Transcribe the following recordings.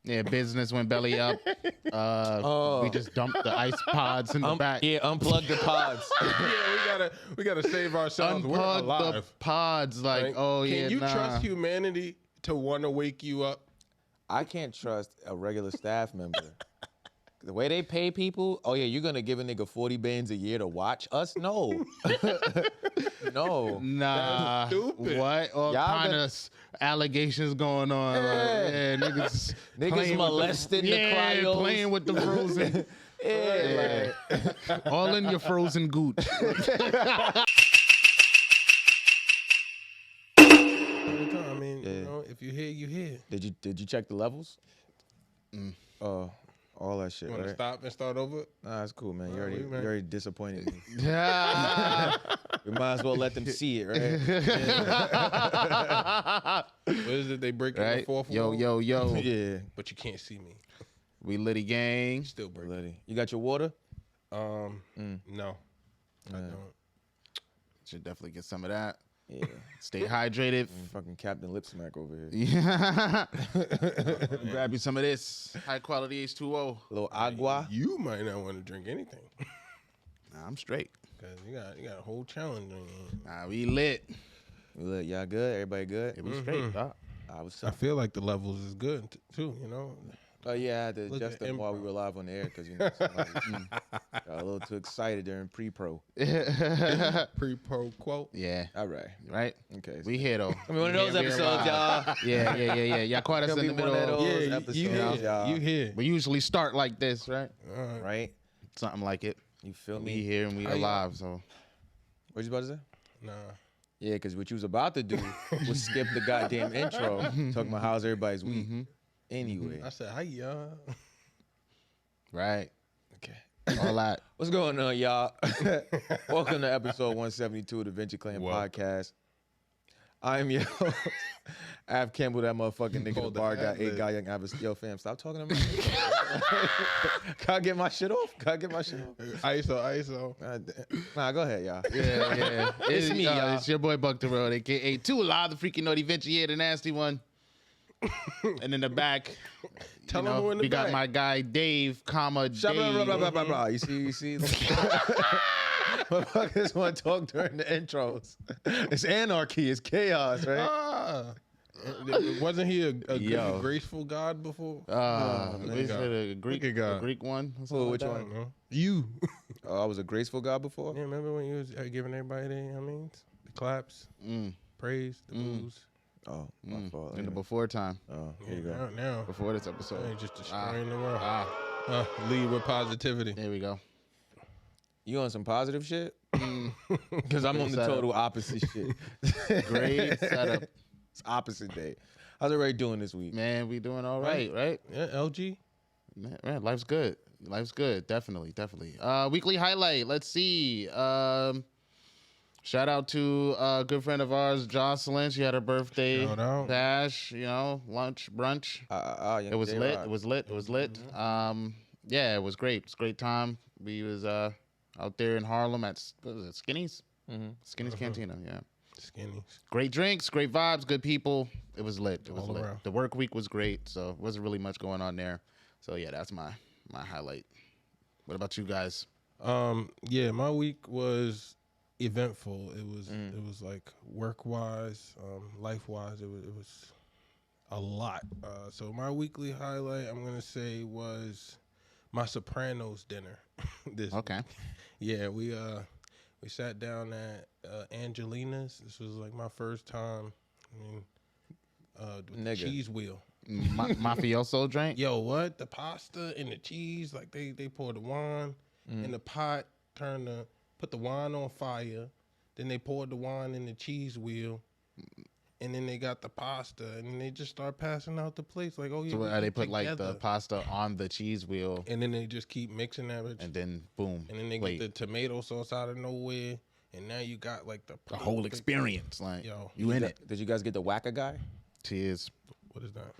Yeah, business went belly up. We just dumped the ice pods in the back. Yeah, unplug the pods. Yeah, we gotta save ourselves. We're Unplug alive. the pods. Like, oh yeah, Can you trust humanity to want to wake you up? I can't trust a regular staff member. The way they pay people, oh yeah, you're gonna give a nigga 40 bands a year to watch us? No. No. Nah. Stupid. What? All Y'all kind been- of allegations going on. Yeah. Niggas Niggas molesting the cryos. playing with the frozen. Yeah, All in your frozen gooch. I mean, you know, if you hear, you hear. Did you check the levels? All that shit, You want right? to stop and start over? Nah, that's cool, man. You Nah, already, we, man. you already disappointed me. Yeah. We might as well let them see it, right? What is it? They break the Right? fourth Yo, wall? yo, yo. Yeah. But you can't see me. We Liddy gang. Still break. Bloody. You got your water? No, I don't. Should definitely get some of that. Yeah. Stay hydrated. Fucking Captain Lip Smack over here. Yeah. Grab you some of this high quality H2O. A little agua. You might not want to drink anything Nah, I'm straight. because you got a whole challenge on you. Nah, we lit. Look, y'all good? Everybody good? It was straight. Dog. I was I feel like the levels is good too. You know, Oh yeah, I had to Look adjust at them while we improv. were live on the air because you know somebody got a little too excited during pre-pro. pre-pro quote. Yeah. All right, right? okay. We here though. I mean, one of those Yeah, we episodes, alive. y'all. Yeah. Y'all caught us Gonna in the be one middle. of those Yeah, episodes, you here. y'all. You here. We usually start like this, right? All right. Right? Something like it. You feel We me? here and we How you- alive, so. What you about to say? Nah. Yeah, because what you was about to do was skip the goddamn intro, talking about how's everybody's week. Anyway, I said, hi, y'all. Right. okay. All that. What's going on, y'all? Welcome to episode 172 of the Venture Clan podcast. I'm your host, Av Campbell, that motherfucking nigga at the Hold the bar got ad-lib. 8 guy young Avis. Yo, fam, stop talking to me. Can I get my shit off? ISO. Nah, go ahead, y'all. Yeah. It's me, y'all. It's your boy Buck the Road, aka Too Alive, the freaking naughty venture, yeah, the nasty one. And in the back, Tell him who in the we got back. my guy Dave, comma Dave. You see? Motherfuckers want to talk during the intros. It's anarchy. It's chaos, right? Ah. Wasn't he a good, Yo. graceful God before? Is God. it a Greek, Look at God. a Greek one? or something Who, like which that? I one? don't know. You. Oh, I was a graceful God before? Yeah, remember when you was giving everybody the claps, praise, the boos? Oh, my fault. In the Anyway. before time, Oh, here you go. Now, before this episode. ain't just destroying the world. Ah, Lead with positivity. there we go. You on some positive shit? Because I'm on the setup. total opposite shit. Great setup. It's opposite day. How's everybody doing this week? Man, we doing all right, right? Yeah, LG. Man, life's good. Life's good. Definitely. Weekly highlight. Let's see. Shout out to a good friend of ours, Jocelyn. She had her birthday Shout out. bash, lunch, brunch. It was lit. It was lit. It was lit. Yeah, it was great. It's a great time. We was out there in Harlem at what was it, Skinny's? Skinny's Cantina, yeah. Skinny. Great drinks, great vibes, good people. It was lit. It was All lit. around. The work week was great, so it wasn't really much going on there. So yeah, that's my highlight. What about you guys? Yeah, my week was eventful. It was like work wise, life wise. It was a lot. So my weekly highlight, I'm gonna say, was my Sopranos dinner. Okay. Yeah, we sat down at Angelina's. This was like my first time. With the Nigga. cheese wheel. Mafioso drink? Yo, what? The pasta and the cheese, like they poured the wine in the pot, put the wine on fire, then they poured the wine in the cheese wheel, and then they got the pasta, and then they just start passing out the plates. Like, oh yeah, So we they eat put like the together. pasta on the cheese wheel, And then they just keep mixing that, bitch. and then boom. And then they Wait, get the tomato sauce out of nowhere, and now you got like the whole perfect- experience. Like Yo, you in it. Did you guys get the whacker guy? Cheers. What is that?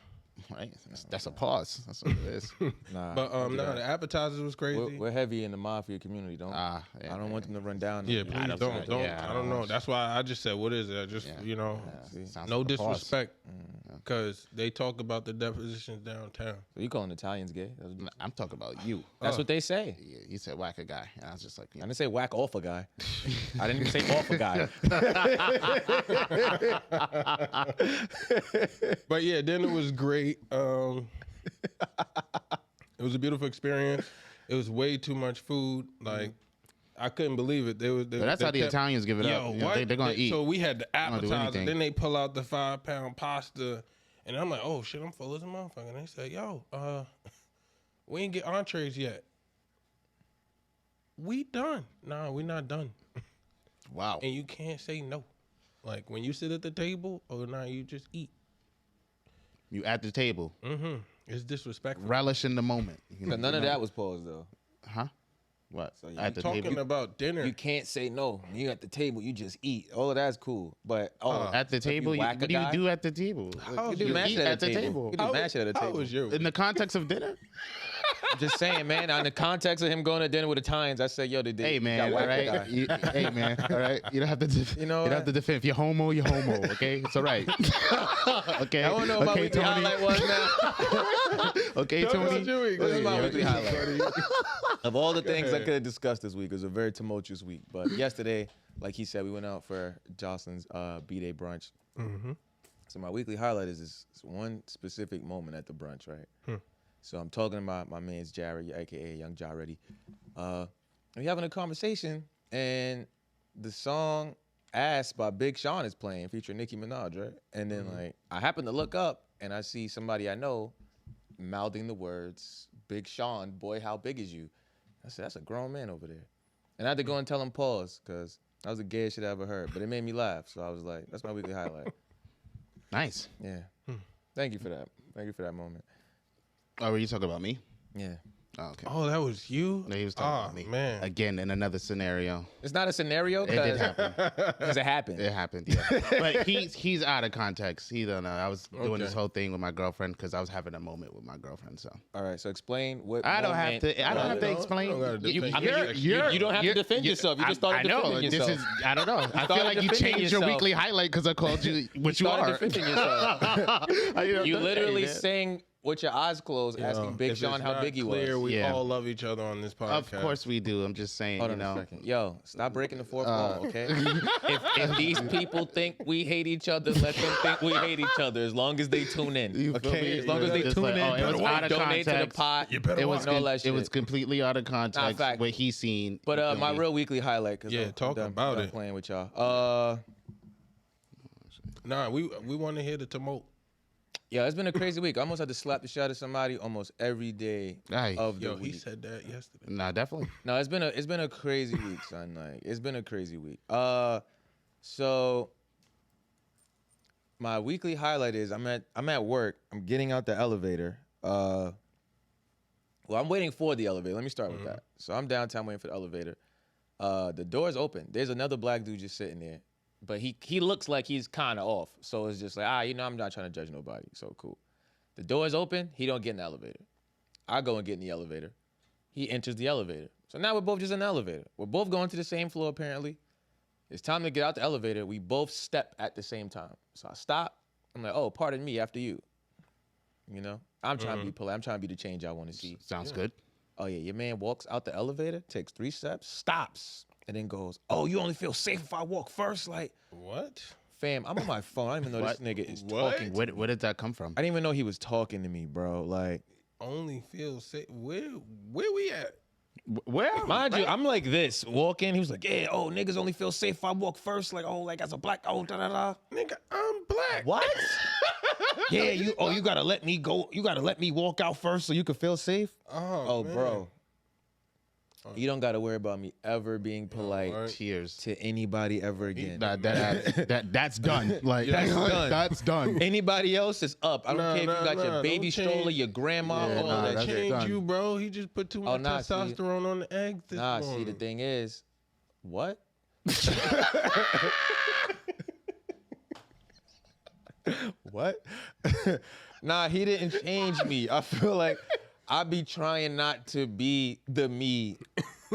Right? That's a pause. That's what it is. Nah. But don't do no, that. the appetizers was crazy. We're heavy in the mafia community. Yeah, I don't want them to run down. Yeah, on me. please that's don't. right. Don't. Yeah, I don't know. That's why I just said, what is it? I just, Yeah. you know, Sounds no like a pause. disrespect. because they talk about the depositions downtown. So you calling Italians gay? I'm talking about you. That's what they say. Yeah, you said whack a guy. And I was just like, I didn't say whack off a guy. I didn't even say off a guy. But yeah, dinner was great. It was a beautiful experience. It was way too much food. Like, I couldn't believe it. That's how the Italians give it up. What? They're going to eat. So we had the appetizer. Then they pull out the 5-pound pasta. And I'm like, oh, shit, I'm full as a motherfucker. And they said, yo, we ain't get entrees yet. We done. Nah, we not done. Wow. And you can't say no. Like, when you sit at the table, you just eat. You at the table. Mm-hmm. It's disrespectful. Relish in the moment. None of that was paused, though. Huh? What? So at the talking table? About dinner. You can't say no. You at the table, you just eat. All of that's cool. But at the table, what do you do at the table? You do mash at the table. You do mash at the table. How was your in the context of dinner? I'm just saying, man. In the context of him going to dinner with Italians, I said, yo, hey man, all right. Hey man, all right. You don't have to. You don't have to defend. If you're homo, you're homo. Okay, it's all right. Okay. I don't know what my weekly highlight was now. Okay, Tony. This is my weekly highlight. Of all the things I could have discussed this week, it was a very tumultuous week. But yesterday, like he said, we went out for Jocelyn's B-Day brunch. Mm-hmm. So my weekly highlight is this one specific moment at the brunch, right? So I'm talking about my man's Jared, a.k.a. Young Jareddy. We having a conversation, and the song Ass by Big Sean is playing, featuring Nicki Minaj, right? And then, like, I happen to look up, and I see somebody I know mouthing the words, Big Sean, boy, how big is you? I said, that's a grown man over there. And I had to go and tell him pause, because that was the gayest shit I ever heard. But it made me laugh, so I was like, that's my weekly highlight. Nice. Yeah. Thank you for that. Thank you for that moment. Oh, were you talking about me? Yeah. Oh, okay. Oh, that was you? No, he was talking about me. Man. Again, in another scenario. It's not a scenario? It did happen. Because it happened. It happened, yeah. But he's out of context. He don't know. I was doing this whole thing with my girlfriend because I was having a moment with my girlfriend. So. All right. So explain what. I don't have to explain. You don't have to defend yourself. You just started defending yourself. I don't know. I feel like you changed your weekly highlight because I called you what you are. Defending yourself. You literally sang with your eyes closed, asking Big Sean how big he was. We all love each other on this podcast. Of course we do. I'm just saying. Hold on a second. Yo, stop breaking the fourth wall, okay? if these people think we hate each other, let them think we hate each other. As long as they tune in, okay? As long as they tune in, it was out of donate context. to the pot. It was completely out of context. What he's seen. But my real weekly highlight. Talk about it. Playing with y'all. Nah, we want to hear the tumult. Yeah, it's been a crazy week. I almost had to slap the shit out of somebody almost every day of the week. He said that yesterday. Nah, definitely. No, it's been a crazy week, son. Like, it's been a crazy week. So my weekly highlight is I'm at work. I'm getting out the elevator. Well, I'm waiting for the elevator. Let me start with that. So I'm downtown waiting for the elevator. The door's open. There's another black dude just sitting there. But he looks like he's kind of off. So it's just like, I'm not trying to judge nobody. So cool. The door is open. He don't get in the elevator. I go and get in the elevator. He enters the elevator. So now we're both just in the elevator. We're both going to the same floor, apparently. It's time to get out the elevator. We both step at the same time. So I stop. I'm like, oh, pardon me, after you. You know? I'm trying to be polite. I'm trying to be the change I want to see. Sounds good. Oh, yeah. Your man walks out the elevator, takes 3 steps, stops. And then goes, oh, you only feel safe if I walk first? Like, what? Fam, I'm on my phone. I don't even know this nigga is talking. Where did that come from? I didn't even know he was talking to me, bro. Like, only feel safe. Where we at? Where? Mind you, I'm like this, walking. He was like, yeah, oh, niggas only feel safe if I walk first. Like, oh, like as a black, oh, da-da-da. Nigga, I'm black. What? Yeah, you gotta let me go. You gotta let me walk out first so you can feel safe? Oh man. Bro. You don't got to worry about me ever being polite to anybody ever again. That's done. Like that's done. That's done. Anybody else is up. I don't care if you got your baby stroller, your grandma, all that shit. Change you, bro. He just put too much testosterone on the egg this morning. See, the thing is, what? What? Nah, he didn't change me. I feel like I be trying not to be the me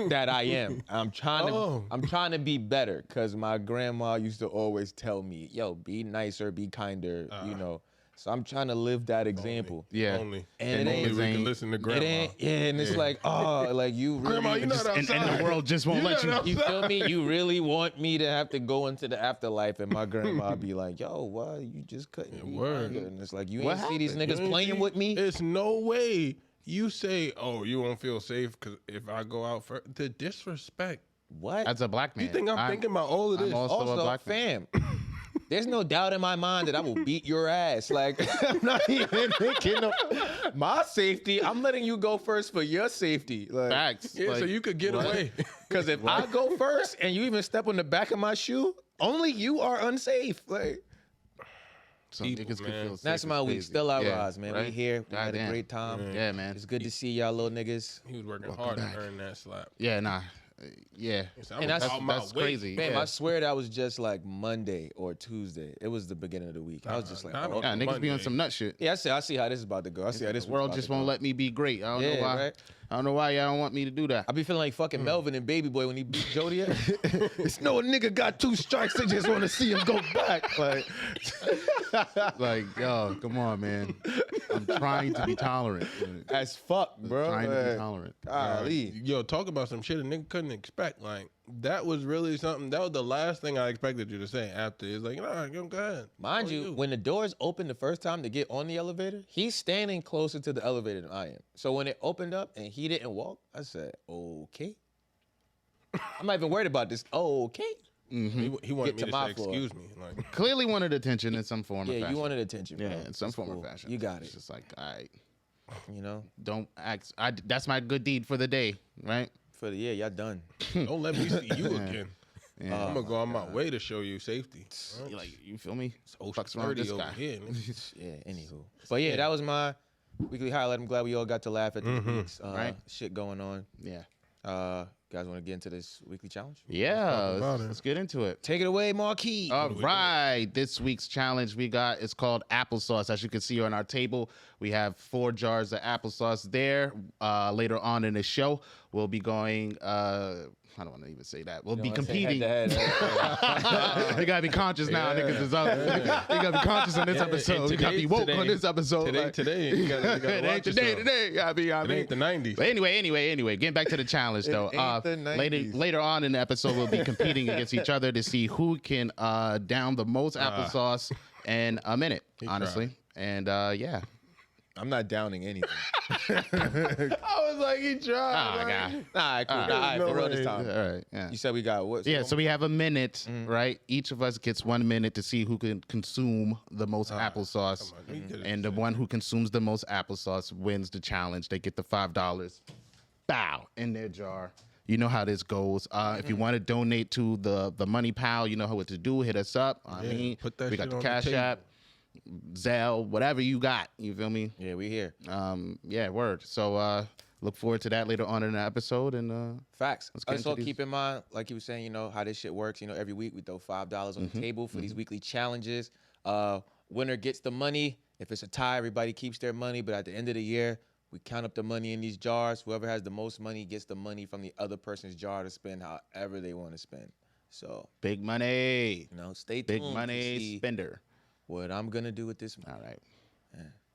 that I am. I'm trying to be better because my grandma used to always tell me, yo, be nicer, be kinder, you know. So I'm trying to live that example. Yeah. Only. And only we can listen to grandma. And it's like, oh, like you really. Grandma, you're not outside. And the world just won't let you. You feel me? You really want me to have to go into the afterlife and my grandma be like, yo, why you just couldn't be word. here? And it's like, you ain't see these niggas playing with me? It's no way you say, oh, you won't feel safe because if I go out for the disrespect. What? As a black man. You think I'm thinking about all of this? I'm also a black fam. There's no doubt in my mind that I will beat your ass. Like, I'm not even thinking of my safety. I'm letting you go first for your safety. Like, Facts. Yeah, Like, so you could get away. because if I go first and you even step on the back of my shoe, only you are unsafe. Like, some People, niggas could man. feel safe that's as my week. crazy. Still our Yeah, rise, man. right? We here. We had a Goddamn. great time. Yeah, man. It's good to see y'all little niggas. He was working hard to earn that slap. Yeah, nah. Yeah. And That's crazy. Man, Yeah. I swear that was just like Monday or Tuesday. It was the beginning of the week. I was just like, oh, Yeah, niggas be on some nut shit. yeah, I see how this is about to go. I see how this The world just won't let me be great. I don't know why. Right? I don't know why y'all don't want me to do that. I be feeling like fucking Melvin and Baby Boy when he beat Jody up. It's no nigga got 2 strikes. They just want to see him go back. Like, Like, yo, come on, man. I'm trying to be tolerant. as fuck, bro. Trying to be tolerant. Golly. Yo, talk about some shit a nigga couldn't expect. Like, that was really something. That was the last thing I expected you to say after. It's like, nah, go ahead. Mind you, when the doors opened the first time to get on the elevator, he's standing closer to the elevator than I am. So when it opened up and he didn't walk, I said, okay. I'm not even worried about this. Okay. He wanted Get me to to my say, floor. excuse me. Like, Clearly wanted attention in some form of Yeah, fashion. you wanted attention, bro. Yeah, in some It's form cool. of fashion. You got It's it. just like, all right, You know? don't act. That's my good deed for the day, right? For the y'all done. don't let me see you again. Yeah. I'm gonna go on my way to show you safety. You like, you feel me? Ocean Fucks around with 30 this over guy. here. nigga. Yeah, anywho. But yeah, that was my weekly highlight. I'm glad we all got to laugh at this week's Right. shit going on. Yeah. Guys want to get into this weekly challenge? Yeah, about let's get into it. Take it away, Marquis. All right, this week's challenge we got is called applesauce. As you can see on our table, we have 4 jars of applesauce there. Later on in the show, we'll be going. I don't want to even say that. We'll be competing. Head to head. You gotta be conscious now, niggas. Is up. You gotta be conscious on this episode. You gotta be woke on this episode. Today. You gotta It ain't today. Gotta be. I It mean, ain't the 90s. But anyway, getting back to the challenge though. ain't the 90s. Later on in the episode, we'll be competing against each other to see who can down the most applesauce in a minute. Honestly, and yeah. I'm not downing anything. I was like, he tried. Oh God. Nah, cool. All right, for real this time. All right. Yeah. You said we got what? Yeah, so we have a minute, right? Each of us gets 1 minute to see who can consume the most applesauce. And the one who consumes the most applesauce wins the challenge. They get the $5. Bow in their jar. You know how this goes. If you want to donate to the Money Pal, you know what to do. Hit us up. I mean, put that we got shit the on the Cash table. App, Zelle, whatever you got. You feel me? Yeah, we here. Yeah, word. So look forward to that later on in the episode. And Facts. Let's get Also, into these. keep in mind, like you were saying, you know, how this shit works. You know, every week we throw $5 on the table for these weekly challenges. Winner gets the money. If it's a tie, everybody keeps their money. But at the end of the year, we count up the money in these jars. Whoever has the most money gets the money from the other person's jar to spend however they want to spend. So, big money. you know, stay tuned Big to money see spender. what I'm going to do with this money. All right.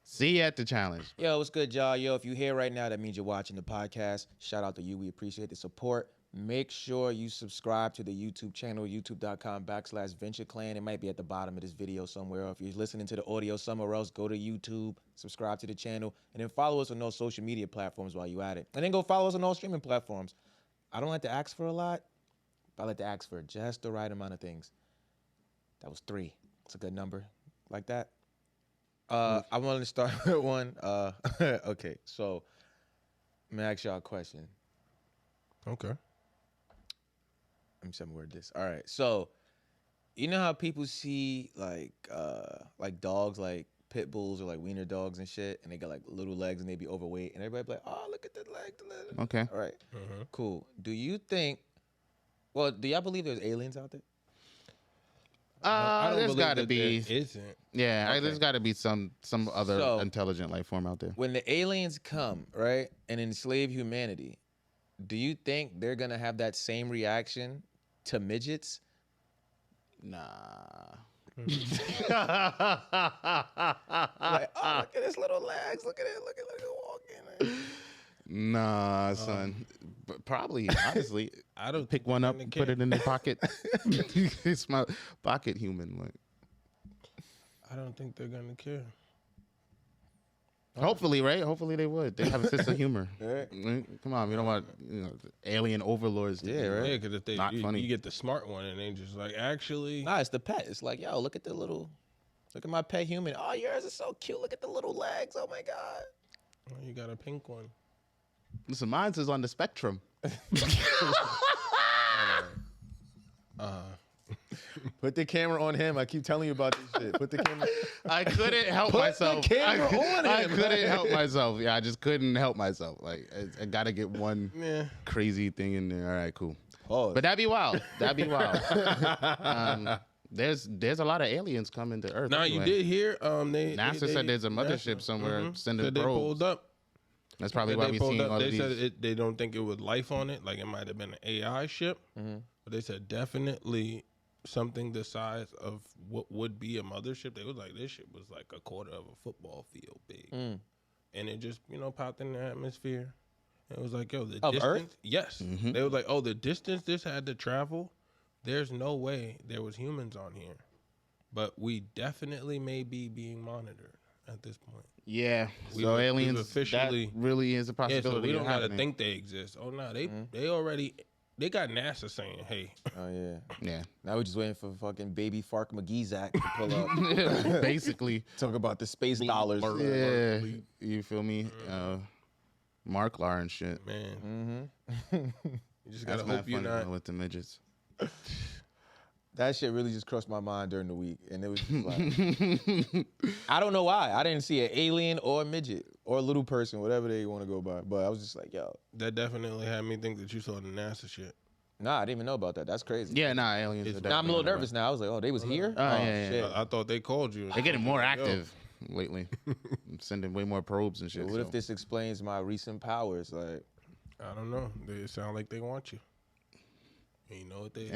See you at the challenge. Yo, what's good, y'all? Yo, if you're here right now, that means you're watching the podcast. Shout out to you. We appreciate the support. Make sure you subscribe to the YouTube channel, youtube.com/Venture Clan. It might be at the bottom of this video somewhere. Or if you're listening to the audio somewhere else, go to YouTube, subscribe to the channel, and then follow us on those social media platforms while you're at it. And then go follow us on all streaming platforms. I don't like to ask for a lot, but I like to ask for just the right amount of things. That was 3. It's a good number. Like that? I wanted to start with one. Okay, so I'm gonna ask y'all a question. Okay. Let me word this. All right, so you know how people see like dogs, like pit bulls or like wiener dogs and shit, and they got like little legs and they be overweight, and everybody be like, oh, look at the leg. Okay. All right, cool. Do you think? Well, do y'all believe there's aliens out there? I don't There's believe got to that be. there isn't. Yeah, Okay. there's got to be some other So- intelligent life form out there. When the aliens come, right, and enslave humanity, do you think they're gonna have that same reaction to midgets? Nah. Like, oh, look at his little legs. Look at it walking. Nah, son. But probably, honestly, I don't pick one up, put it in their pocket. It's my pocket human. Like, I don't think they're gonna care. hopefully, right? Hopefully they would. They have a sense of humor. Right. Come on, we don't want alien overlords. To be, right? Yeah, because if not funny. you get the smart one, and they just like actually. Nah, it's the pet. It's like, yo, look at my pet human. Oh, yours is so cute. Look at the little legs. Oh my god. Oh, you got a pink one. Listen, mine's is on the spectrum. Put the camera on him. I keep telling you about this shit. Put the camera. I couldn't help myself. Put the camera on him. I couldn't help myself. Yeah, I just couldn't help myself. Like, I got to get one crazy thing in there. All right, cool. Pause. But that'd be wild. There's a lot of aliens coming to Earth. Now anyway. you did hear NASA said there's a mothership somewhere sending said they probes. pulled up. That's probably why we're seeing all they of these. said they don't think it was life on it. Like it might have been an AI ship. But they said definitely something the size of what would be a mothership. They was like, this ship was like a quarter of a football field big. And it just, popped in the atmosphere. And it was like, yo, the distance. Earth? Yes. They was like, oh, the distance this had to travel, there's no way there was humans on here. But we definitely may be being monitored at this point. Yeah, so aliens officially, that really is a possibility. Yeah, so we don't gotta think they exist. Oh no, they already got NASA saying, hey. Oh yeah, yeah. Now we're just waiting for fucking baby Fark McGeezack to pull up. Basically, talk about the space dollars. Yeah, you feel me? Marklar and shit. Man, you just gotta hope you're not with the midgets. That shit really just crossed my mind during the week, and it was just like, I don't know why. I didn't see an alien or a midget or a little person, whatever they want to go by. But I was just like, yo. That definitely had me think that you saw the NASA shit. Nah, I didn't even know about that. That's crazy. Yeah, nah, aliens. Now I'm a little nervous now. I was like, oh, they was here? Yeah. Shit. I thought they called you. They're getting more active lately. Sending way more probes and shit. What if this explains my recent powers? Like, I don't know. They sound like they want you. And you know what they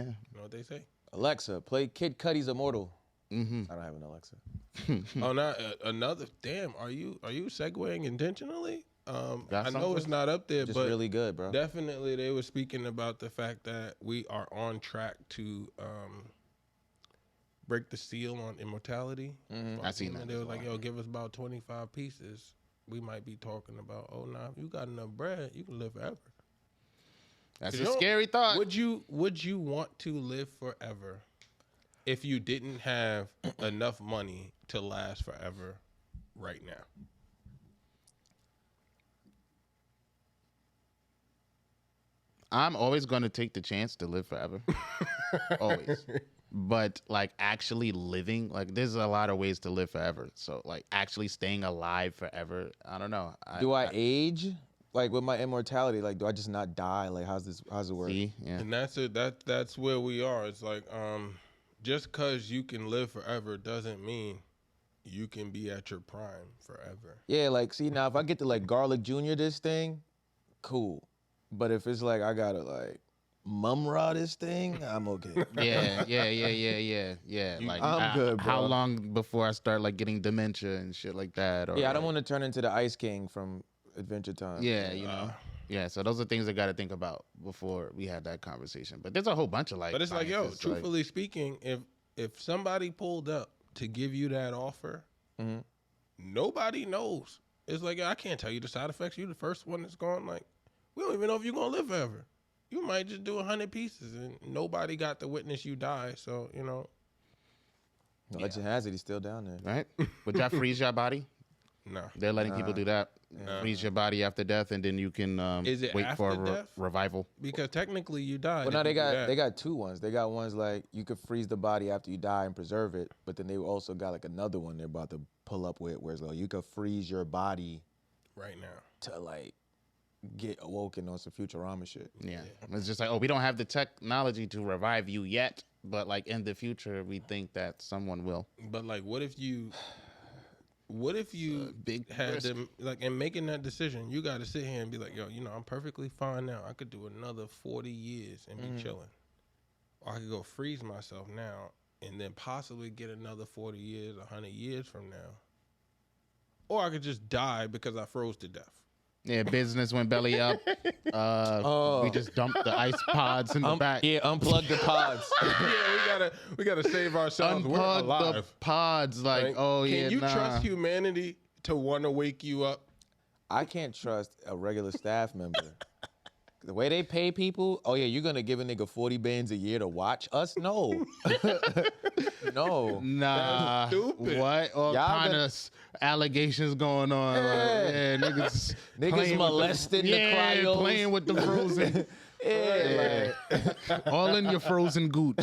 say? Alexa, play Kid Cudi's Immortal. I don't have an Alexa. Oh, not another. Damn, are you segueing intentionally? I know it's not up there, just but really good, bro. Definitely, they were speaking about the fact that we are on track to break the seal on immortality. I seen that. They were like, "Yo, give us about 25 pieces. We might be talking about, oh, nah, if you got enough bread, you can live forever." That's a scary thought. Would you want to live forever if you didn't have enough money to last forever right now? I'm always going to take the chance to live forever. Always. But like actually living, like there's a lot of ways to live forever. So like actually staying alive forever, I don't know. Do I age? Like with my immortality, like do I just not die? Like how's it work? See? Yeah. And that's it. That's where we are. It's like just because you can live forever doesn't mean you can be at your prime forever. Yeah, like see now if I get to like Garlic Jr. this thing, cool. But if it's like I gotta like mum-ra this thing, I'm okay. Yeah. Like I'm good, bro. How long before I start like getting dementia and shit like that? Or, yeah, I don't want to turn into the Ice King from Adventure Time. Yeah, you know. Yeah, so those are things I got to think about before we had that conversation. But there's a whole bunch of like. But it's like, yo, truthfully speaking, if somebody pulled up to give you that offer, nobody knows. It's like, I can't tell you the side effects. You the first one that's gone. Like, we don't even know if you're gonna live forever. You might just do 100 pieces, and nobody got to witness you die. So Legend has it, he's still down there. Right? Would y'all freeze your body? No. They're letting people do that. Freeze your body after death, and then you can wait for a revival. Because technically you died. Well, no, they got two ones. They got ones like you could freeze the body after you die and preserve it, but then they also got like another one they're about to pull up with, where it's like you could freeze your body right now to like get awoken on some Futurama shit. Yeah. It's just like, oh, we don't have the technology to revive you yet, but like in the future, we think that someone will. But like, what if you had risk. Them like in making that decision, you got to sit here and be like, yo, I'm perfectly fine now. I could do another 40 years and be chilling. Or I could go freeze myself now and then possibly get another 40 years, 100 years from now. Or I could just die because I froze to death. Yeah, business went belly up. We just dumped the ice pods in the back. Yeah, unplug the pods. Yeah, we gotta save ourselves. We're Unplug alive. the pods. Like, Right? Can you trust humanity to want to wake you up? I can't trust a regular staff member. The way they pay people, you're gonna give a nigga 40 bands a year to watch us? No. No. Nah. Stupid. What? All kind of allegations going on. Yeah. Like, niggas molesting the cryos. Playing with the frozen. Like, all in your frozen gooch.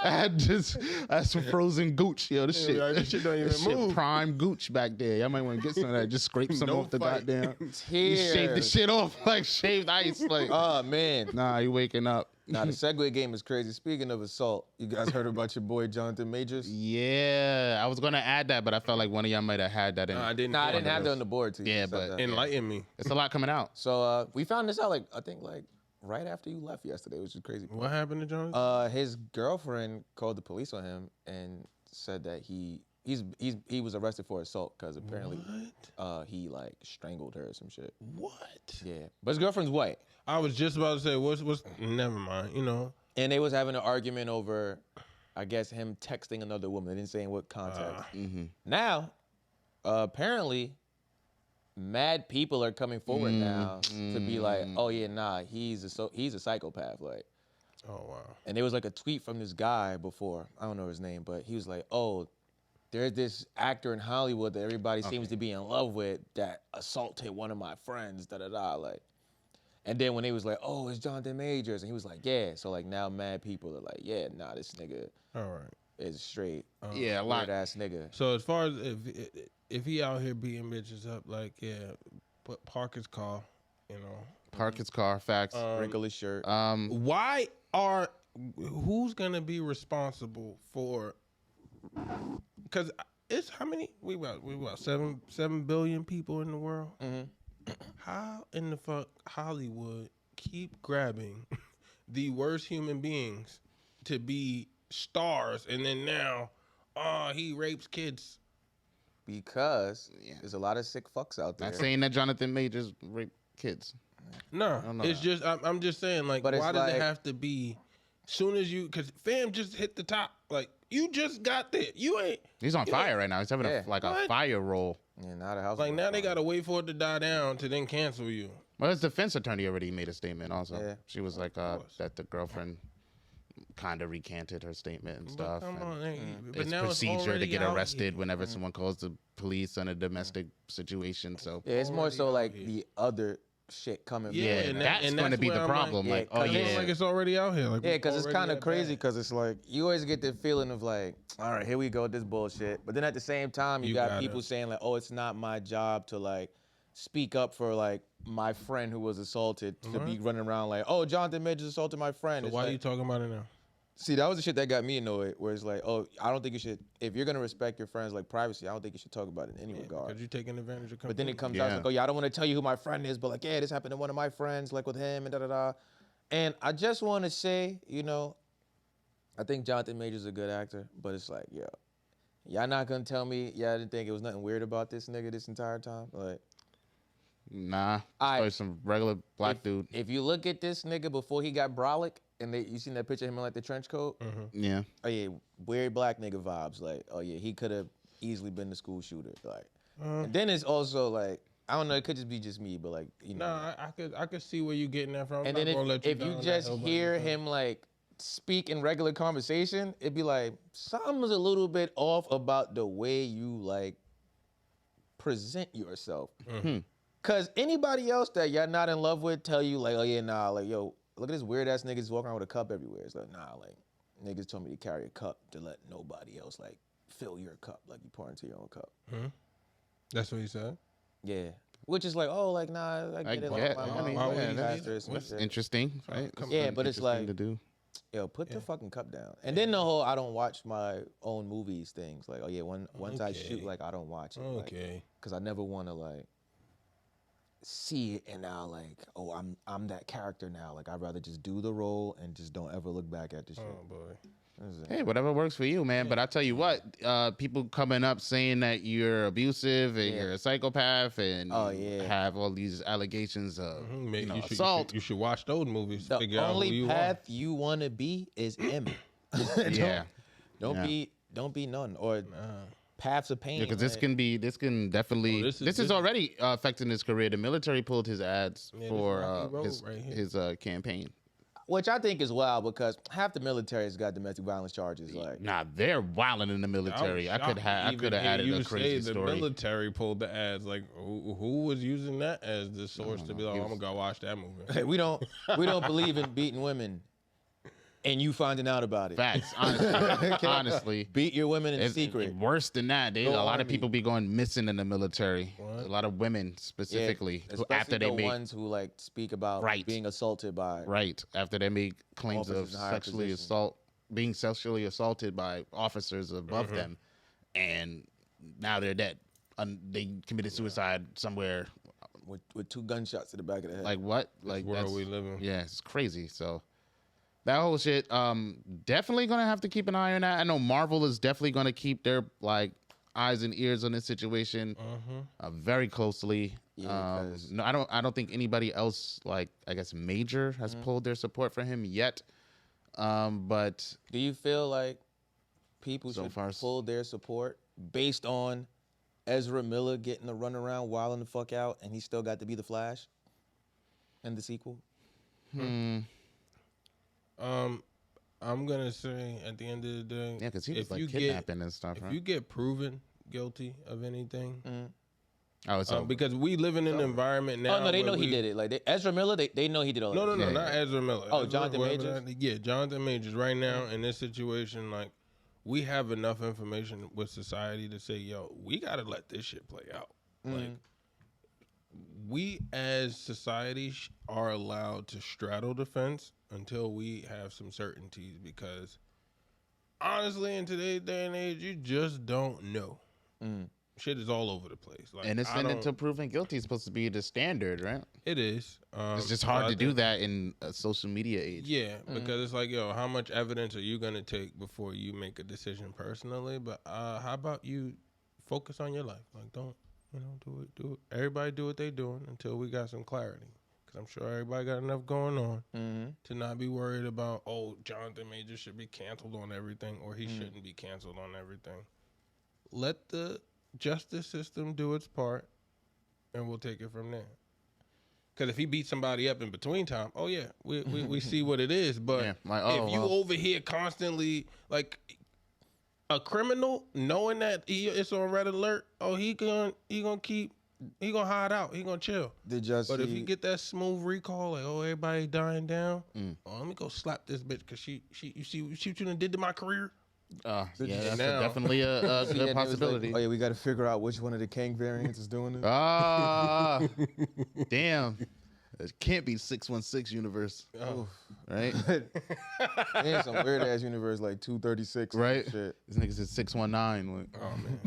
That's some frozen gooch, yo. This shit, this shit don't even move. Prime gooch back there. Y'all might want to get some of that. Just scrape some off the goddamn. You Tears. shave the shit off like shaved ice. Like, Oh man. nah, you waking up. Nah, the Segway game is crazy. Speaking of assault, you guys heard about your boy Johnathan Majors? Yeah, I was gonna add that, but I felt like one of y'all might have had that in. I didn't I didn't have that on the board too. Yeah, but enlighten me. it's a lot coming out. So we found this out I think right after you left yesterday, which is crazy. What happened to Johnathan? His girlfriend called the police on him and said that he was arrested for assault because apparently he like strangled her or some shit. What? Yeah, but his girlfriend's white. I was just about to say, what's never mind, you know. And they was having an argument over, I guess, him texting another woman. They didn't say in what context. Now, apparently, mad people are coming forward now to be like, oh yeah, nah, he's a psychopath, like. Oh wow. And there was like a tweet from this guy before, I don't know his name, but he was like, oh, there's this actor in Hollywood that everybody seems to be in love with that assaulted one of my friends, like. And then when they was like, oh, it's Johnathan Majors, and he was like, yeah. So like now mad people are like, yeah, nah, this nigga is straight. Yeah, a lot. Weird ass nigga. So as far as if he out here beating bitches up, like park his car, you know. Park his car, facts. Wrinkle his shirt. Who's gonna be responsible for? Because it's how many? We about 7 billion people in the world. How in the fuck Hollywood keep grabbing the worst human beings to be stars, and then now, he rapes kids? Because there's a lot of sick fucks out there. Not saying that Johnathan Majors rape kids. No, it's just I'm just saying, like, why does it have to be? Soon as you, because fam just hit the top, like you just got there. You ain't. He's on fire right now. He's having a fire roll. Yeah, now the house. Like now they gotta wait for it to die down to then cancel you. Well, his defense attorney already made a statement. Also, she was like that the girlfriend kind of recanted her statement and stuff. It's procedure to get arrested whenever someone calls the police on a domestic situation. So it's more so like the other shit coming. And that's going to be the problem. Like, like it's already out here. Like, because it's kind of crazy. Because it's like you always get the feeling of like, all right, here we go, this bullshit. But then at the same time, you got people saying like, oh, it's not my job to like speak up for like my friend who was assaulted to be running around like, oh, Johnathan Majors assaulted my friend. So why are you talking about it now? See, that was the shit that got me annoyed, where it's like, oh, I don't think you should, if you're going to respect your friends' like privacy, I don't think you should talk about it in any regard. Because you're taking advantage of company. But then it comes out like, oh yeah, I don't want to tell you who my friend is, but like, yeah, this happened to one of my friends, like with him and da-da-da. And I just want to say, you know, I think Johnathan Majors is a good actor, but it's like, yo, y'all not going to tell me, I didn't think it was nothing weird about this nigga this entire time? Like, nah, probably some regular black dude. If you look at this nigga before he got brolic, and you seen that picture of him in like the trench coat? Yeah. Oh yeah, weird black nigga vibes. Like, oh yeah, he could have easily been the school shooter. Like, and then it's also like, I don't know, it could just be just me, but like, you know. No, I could see where you getting that from. And then if you just hear him like speak in regular conversation, it'd be like something's a little bit off about the way you like present yourself. Cause anybody else that y'all not in love with tell you like, oh yeah, nah, like yo, look at this weird ass niggas walking around with a cup everywhere. It's like, nah, like niggas told me to carry a cup to let nobody else like fill your cup, like you pour into your own cup. That's what he said? Yeah. Which is like, oh, like, nah, I get it. Like, that's interesting, right? Yeah, but it's like, to do. Yo, put the fucking cup down. And then the whole I don't watch my own movies things. Like, oh yeah, once I shoot, like I don't watch it. Okay. Because I never want to like see it and now like, oh, I'm that character now. Like I'd rather just do the role and just don't ever look back at the shit. Oh boy. Hey, whatever works for you, man. Yeah. But I tell you what, people coming up saying that you're abusive and you're a psychopath and have all these allegations of assault. You should watch those movies. The only path you want to be is M. Don't be none or paths of pain. Because this can definitely. This is already affecting his career. The military pulled his ads for his campaign. Which I think is wild because half the military has got domestic violence charges. Like, nah, they're wilding in the military. I could have added a crazy story. The military pulled the ads. Like, who was using that as the source to be like, I'm gonna go watch that movie? Hey, we don't believe in beating women, and you finding out about it. Facts, honestly, beat your women in secret. Worse than that, a lot of people be going missing in the military. What? A lot of women specifically, after they ones who like speak about being assaulted by after they make claims of being sexually assaulted by officers above them, and now they're dead. They committed suicide somewhere with 2 gunshots to the back of the head. Like what? Like that's world we live in. Yeah, it's crazy. So. That whole shit, definitely gonna have to keep an eye on that. I know Marvel is definitely gonna keep their eyes and ears on this situation very closely. Yeah, no, I don't think anybody else Major has pulled their support for him yet. But do you feel like people should pull their support based on Ezra Miller getting the runaround wilding the fuck out, and he still got to be the Flash in the sequel? I'm gonna say at the end of the day, because he was kidnapping and stuff. If you get proven guilty of anything, Oh, because we live in an environment now. Oh no, they know he did it. Like Ezra Miller, they know he did all that. No, not Ezra Miller. Oh, Johnathan Majors. Johnathan Majors. Right now in this situation, like we have enough information with society to say, yo, we gotta let this shit play out. Like we as society are allowed to straddle the fence until we have some certainties, because honestly, in today's day and age, you just don't know. Shit is all over the place. Like, innocent until proven guilty is supposed to be the standard, right? It is. It's just hard to do that in a social media age. Yeah, because it's like, yo, how much evidence are you gonna take before you make a decision personally? But how about you focus on your life? Like, don't do it. Everybody do what they doing until we got some clarity. Because I'm sure everybody got enough going on to not be worried about, oh, Johnathan Majors should be canceled on everything, or he shouldn't be canceled on everything. Let the justice system do its part, and we'll take it from there. Because if he beats somebody up in between time, oh yeah, we see what it is. But if you over here constantly like a criminal, knowing that it's on red alert, oh he gonna hide out, he gonna chill. But if you get that smooth recall, like everybody dying down, let me go slap this bitch because you see what you done did to my career. That's definitely a good possibility. Like, we got to figure out which one of the Kang variants is doing it. Damn. It can't be 616 universe. Right? Ain't some weird ass universe like 236. Right? Shit. This nigga's at 619. Like. Oh, man.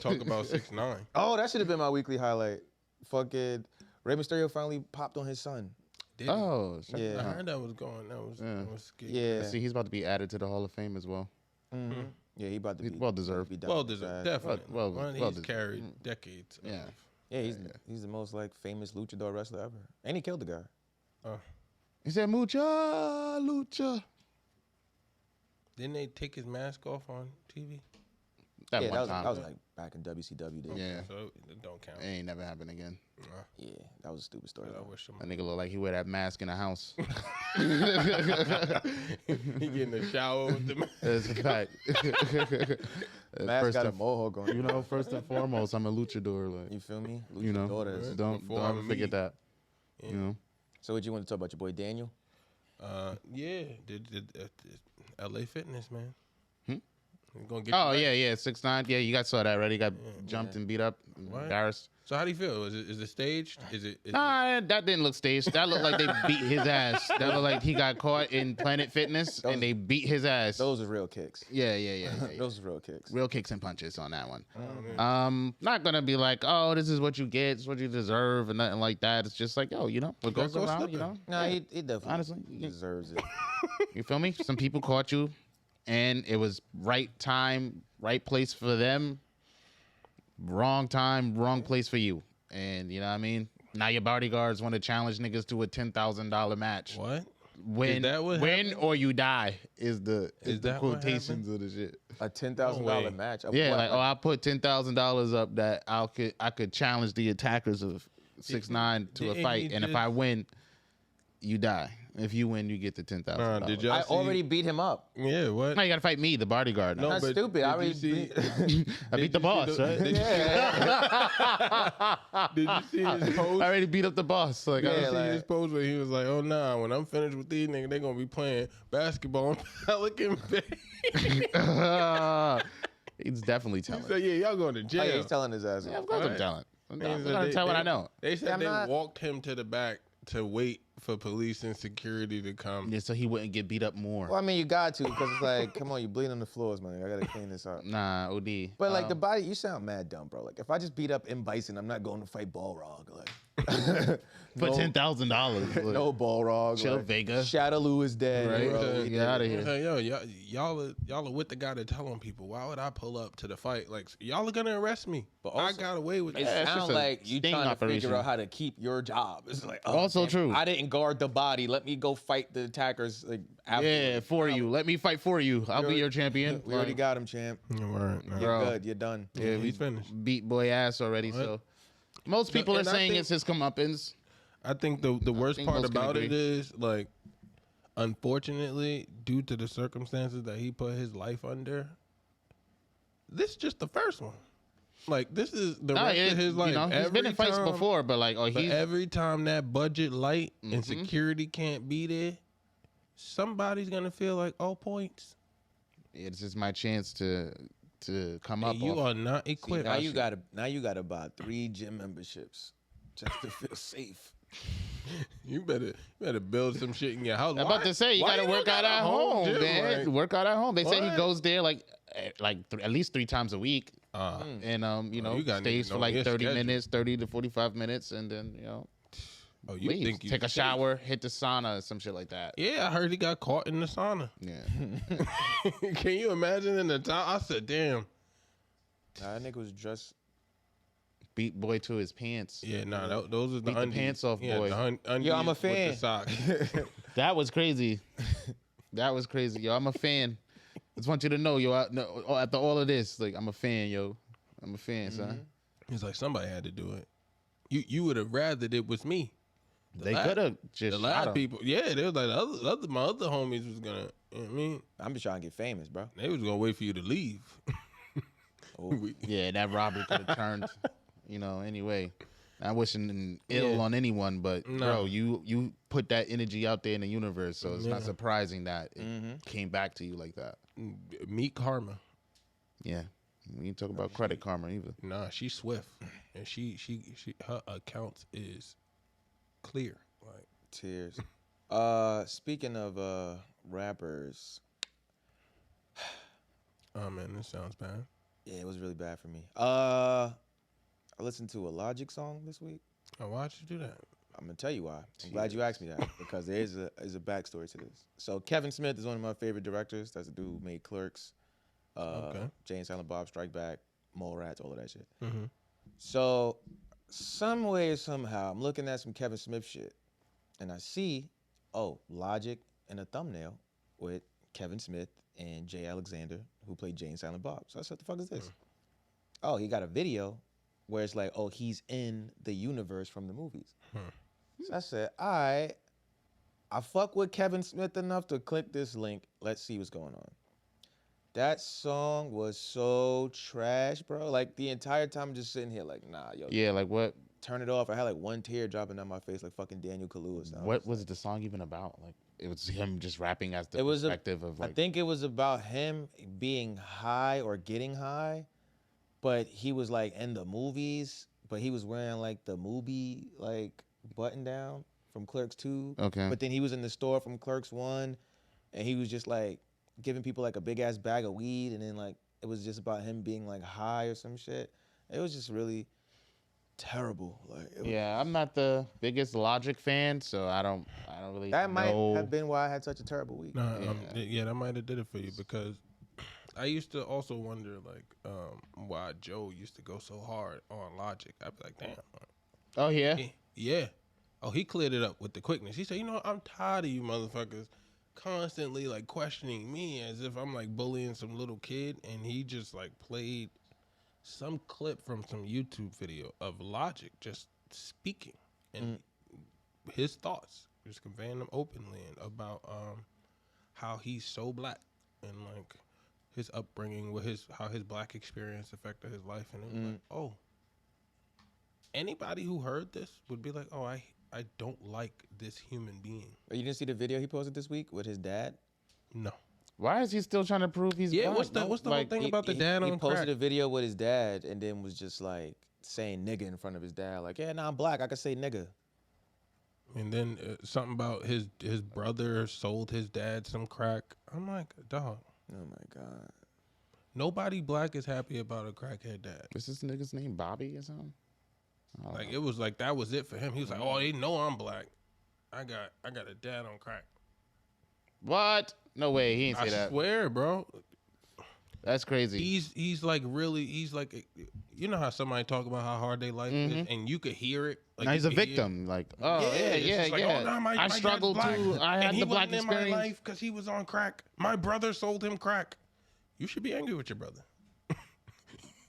Talk about 6'9". Oh, that should have been my weekly highlight. Fucking Rey Mysterio finally popped on his son. Did yeah. I heard that was going. That was scary. Yeah. See, he's about to be added to the Hall of Fame as well. Yeah, he's well deserved. Well deserved, definitely. He's deserved. carried decades. Yeah, he's the most famous luchador wrestler ever, and he killed the guy. He said "Mucha lucha." Didn't they take his mask off on TV? That was like back in WCW days. Yeah, so it don't count. It ain't never happened again. Yeah, that was a stupid story. That nigga look like he wear that mask in the house. He get in the shower with the mask. That's a fact. Mask got a mohawk on. You know, first and foremost, I'm a luchador. Like, you feel me? Luchadores. Don't ever forget that. Yeah. You know. So what you want to talk about, your boy Daniel? Yeah, did LA Fitness, man. Gonna get Oh yeah, 6'9". Yeah, you guys saw that already. Got jumped and beat up, embarrassed. So how do you feel? Is it staged? Nah, that didn't look staged. That looked like they beat his ass. That looked like he got caught in Planet Fitness and they beat his ass. Those are real kicks. Yeah. Those are real kicks. Real kicks and punches on that one. Not gonna be like, oh, this is what you get, it's what you deserve, and nothing like that. It's just like, yo, what goes around, Nah, he definitely honestly deserves it. You feel me? Some people caught you, and it was right time, right place for them. Wrong time, wrong place for you. And you know what I mean? Now your bodyguards want to challenge niggas to a $10,000 match. What? Win or you die is the quotations of the shit. A $10,000 match? Yeah, like, I put $10,000 up that I could challenge the attackers of 6ix9ine to a fight, and if I win, you die. If you win, you get the $10,000. Did y'all I already beat him up. Yeah, what? No, you gotta fight me, the bodyguard. No, that's stupid. I already I beat the boss, right? Did you see his post? I already beat up the boss. Like, I see his post where he was like, "Oh nah, when I'm finished with these niggas, they gonna be playing basketball in Pelican Bay." He's definitely telling. He said, "Yeah, y'all going to jail." Oh, yeah, he's telling his ass. Yeah, of course I'm telling. I'm gonna tell what I know. They said walked him to the back to wait for police and security to come. Yeah, so he wouldn't get beat up more. Well, I mean, you got to, because it's like, come on, you bleeding on the floors, man. I gotta clean this up. Nah, OD. But like the body, you sound mad dumb, bro. Like if I just beat up M. Bison, I'm not going to fight Balrog. Like for $10,000. No Balrog. Chill, like, Vega. Shadaloo is dead. Right? Bro. Get out of here. Like, yo, y'all are with the guy that telling people. Why would I pull up to the fight? Like y'all are gonna arrest me, but also, I got away with it. It sounds like you trying to figure out how to keep your job. It's like also true. I didn't guard the body. Let me go fight the attackers. Like for you. Let me fight for you. I'll be your champion. We already got him, champ. Right, you're good. You're done. Yeah, he's finished. Beat boy ass already. What? So most people are saying it's his comeuppance. I think the worst part about it is, like, unfortunately, due to the circumstances that he put his life under, this is just the first one. Like, this is the rest of his life. You know, he's been in fights before, but like, every time that budget light and security can't be there, somebody's gonna feel like, oh, points. Yeah, this is my chance to come up. You are not equipped. See, now you gotta buy 3 gym memberships just to feel safe. You better build some shit in your house. I'm about to say, you gotta work out at home, man. Like, work out at home. They say he goes there like at least 3 times a week, and stays for like 30 minutes, 30 to 45 minutes, and then leaves. Take a shower, hit the sauna, some shit like that. Yeah, I heard he got caught in the sauna. Yeah. Can you imagine in the time? I said, damn. That nigga was dressed. Beat boy to his pants. Yeah, those are the pants off, boy. Yo, I'm a fan. With the socks. That was crazy. Yo, I'm a fan. Just want you to know, yo. After all of this, like, I'm a fan, yo. I'm a fan, son. He's like, somebody had to do it. You would have rather it was me. They could have just the last people. Yeah, they was like my other homies was gonna. You know what I mean, I'm just trying to get famous, bro. They was gonna wait for you to leave. Yeah, that robbery could have turned. Anyway, I'm wishing ill on anyone, but bro, you put that energy out there in the universe, so it's not surprising that it came back to you like that. Meet karma. Yeah, we ain't talk about credit karma either. Nah, she's swift, and she her accounts is clear. Like tears. Speaking of rappers. Oh man, this sounds bad. Yeah, it was really bad for me. I listened to a Logic song this week. Oh, why'd you do that? I'm gonna tell you why. I'm glad you asked me that because there is a backstory to this. So Kevin Smith is one of my favorite directors. That's the dude who made Clerks, Jay and Silent Bob Strike Back, Mallrats, all of that shit. Mm-hmm. So some way or somehow, I'm looking at some Kevin Smith shit, and I see, Logic in a thumbnail with Kevin Smith and Jay Alexander, who played Jay and Silent Bob. So I said, what the fuck is this? Oh, he got a video where it's like, he's in the universe from the movies. So I said, all right, I fuck with Kevin Smith enough to click this link. Let's see what's going on. That song was so trash, bro. Like the entire time, I'm just sitting here like, nah, yo. Yeah, like what? Turn it off. I had like one tear dropping down my face, like fucking Daniel Kaluuya. What was the song even about? Like it was him just rapping as the perspective of like. I think it was about him being high or getting high, but he was like in the movies, but he was wearing like the movie like button down from Clerks 2. Okay. But then he was in the store from Clerks 1, and he was just like giving people like a big ass bag of weed, and then like it was just about him being like high or some shit. It was just really terrible. Like yeah, I'm not the biggest Logic fan, so I don't really. That might have been why I had such a terrible week. No, yeah, that might have did it for you because I used to also wonder like why Joe used to go so hard on Logic. I'd be like, damn. Oh yeah. Yeah. Oh, he cleared it up with the quickness. He said, you know, I'm tired of you motherfuckers constantly like questioning me as if I'm like bullying some little kid, and he just like played some clip from some YouTube video of Logic just speaking and his thoughts, just conveying them openly and about how he's so black and like his upbringing with how his black experience affected his life, and it was like, oh, anybody who heard this would be like, oh, I don't like this human being. You didn't see the video he posted this week with his dad? No. Why is he still trying to prove he's black? What's the whole thing about the dad on crack? He posted a video with his dad and then was just like saying nigga in front of his dad. Like, yeah, nah, I'm black. I can say nigga. And then something about his brother sold his dad some crack. I'm like, dog. Oh, my God. Nobody black is happy about a crackhead dad. Is this nigga's name Bobby or something? Like, it was like, that was it for him. He was like, oh, they know I'm black. I got a dad on crack. What? No way. He ain't say that. I swear, bro. That's crazy. He's like really, he's like, you know how somebody talk about how hard their life is, and you could hear it. Like, now he's a victim. Like, oh yeah. Like, oh, nah, my struggled too. I had the black experience. In my life because he was on crack. My brother sold him crack. You should be angry with your brother.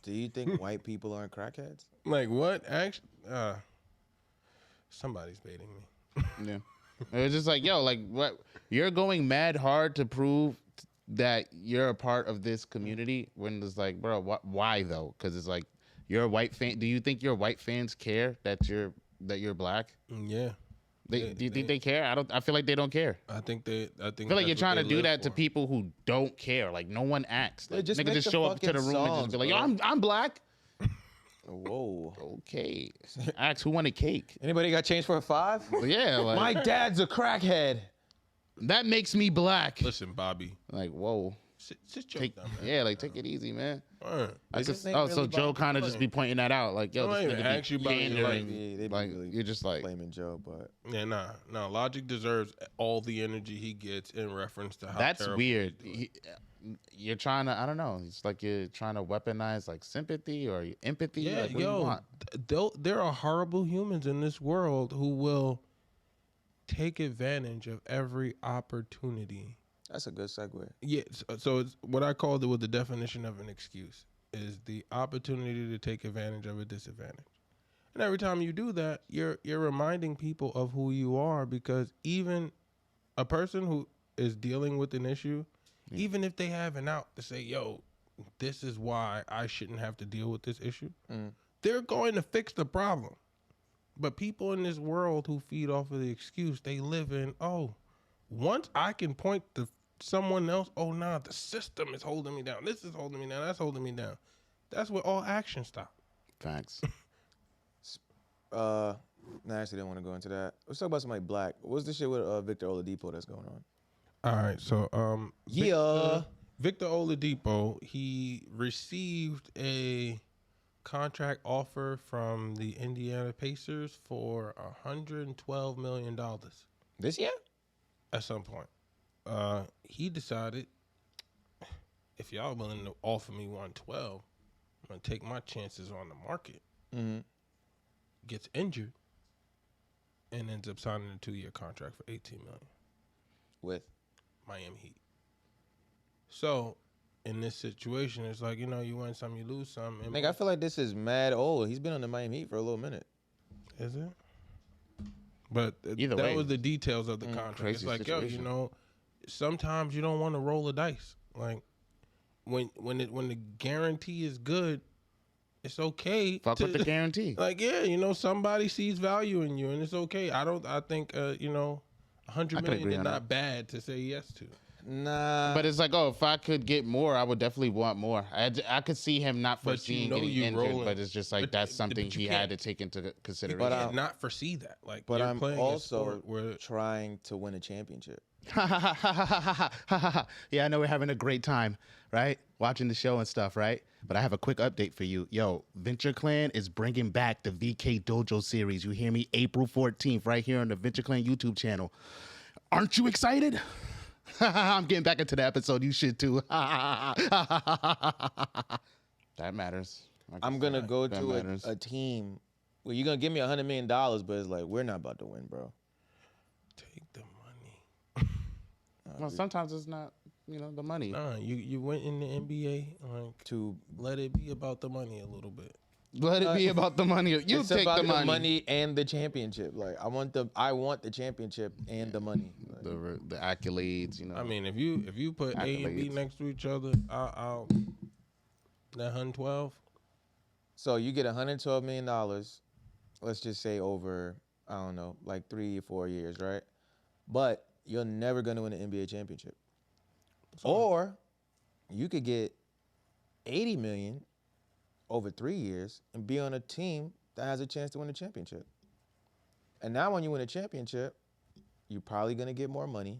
Do you think white people aren't crackheads? Like what? Actually, somebody's baiting me. Yeah. It was just like, yo, like what? You're going mad hard to prove that you're a part of this community when it's like, bro, why though? Because it's like you're a white fan. Do you think your white fans care that you're black? Yeah. Do you think they care? I feel like they don't care. I feel like you're trying to do that to people who don't care. Like no one acts. Like, niggas just show up to the room and just be like, yo, I'm black. Whoa. Okay. Ask who wanted cake. Anybody got change for a $5? Yeah. Like, my dad's a crackhead. That makes me black. Listen, Bobby. Like, whoa. Sit your down, man. Yeah, like take it easy, man. Right. So Joe kind of just be pointing that out, like, yo, this nigga ask you about like really you're just like blaming Joe, but yeah, nah. Logic deserves all the energy he gets in reference to how. That's weird. You're trying to, I don't know. It's like you're trying to weaponize like sympathy or empathy. Yeah, like, what do you want? There are horrible humans in this world who will take advantage of every opportunity. That's a good segue. Yeah, so it's what I called it with the definition of an excuse is the opportunity to take advantage of a disadvantage. And every time you do that, you're reminding people of who you are, because even a person who is dealing with an issue, even if they have an out to say, yo, this is why I shouldn't have to deal with this issue, they're going to fix the problem. But people in this world who feed off of the excuse, they live in, once I can point to someone else, nah, the system is holding me down. This is holding me down. That's holding me down. That's where all action stops. Facts. I actually didn't want to go into that. Let's talk about somebody black. What's the shit with Victor Oladipo that's going on? All right, so Victor Oladipo, he received a contract offer from the Indiana Pacers for $112 million. This year? At some point. He decided, if y'all willing to offer me 112, I'm going to take my chances on the market. Gets injured and ends up signing a 2-year contract for $18 million. With? Miami Heat. So, in this situation, it's like, you win some, you lose some. Nigga, I feel like this is mad old. He's been on the Miami Heat for a little minute. Is it? But Either way, was the details of the contract. It's like, situation. Yo, sometimes you don't want to roll the dice. Like, when the guarantee is good, it's okay. Fuck with the guarantee. Like, yeah, you know, somebody sees value in you, and it's okay. I think, you know, $100 million is not bad to say yes to. Nah. But it's like, if I could get more, I would definitely want more. I could see him not foreseeing getting injured, but it's just like that's something he had to take into consideration. But I not foresee that. Like, but I'm also trying to win a championship. Yeah, I know we're having a great time, right? Watching the show and stuff, right? But I have a quick update for you. Yo, Venture Clan is bringing back the VK Dojo series. You hear me? April 14th, right here on the Venture Clan YouTube channel. Aren't you excited? I'm getting back into the episode. You should too. That matters. I'm going to go to a team where you're going to give me $100 million, but it's like, we're not about to win, bro. Take the money. Well, sometimes it's not, you know, the money. Nah, you went in the NBA like to let it be about the money a little bit. Let it be about the money. You it's take about the money and the championship. Like I want the championship and the money. Like, the accolades, you know. I mean, if you put A and B next to each other, I'll that 112. So you get $112 million. Let's just say over, I don't know, like 3 or 4 years, right? But you're never gonna win an NBA championship. Or you could get $80 million over 3 years and be on a team that has a chance to win a championship. And now when you win a championship, you're probably going to get more money.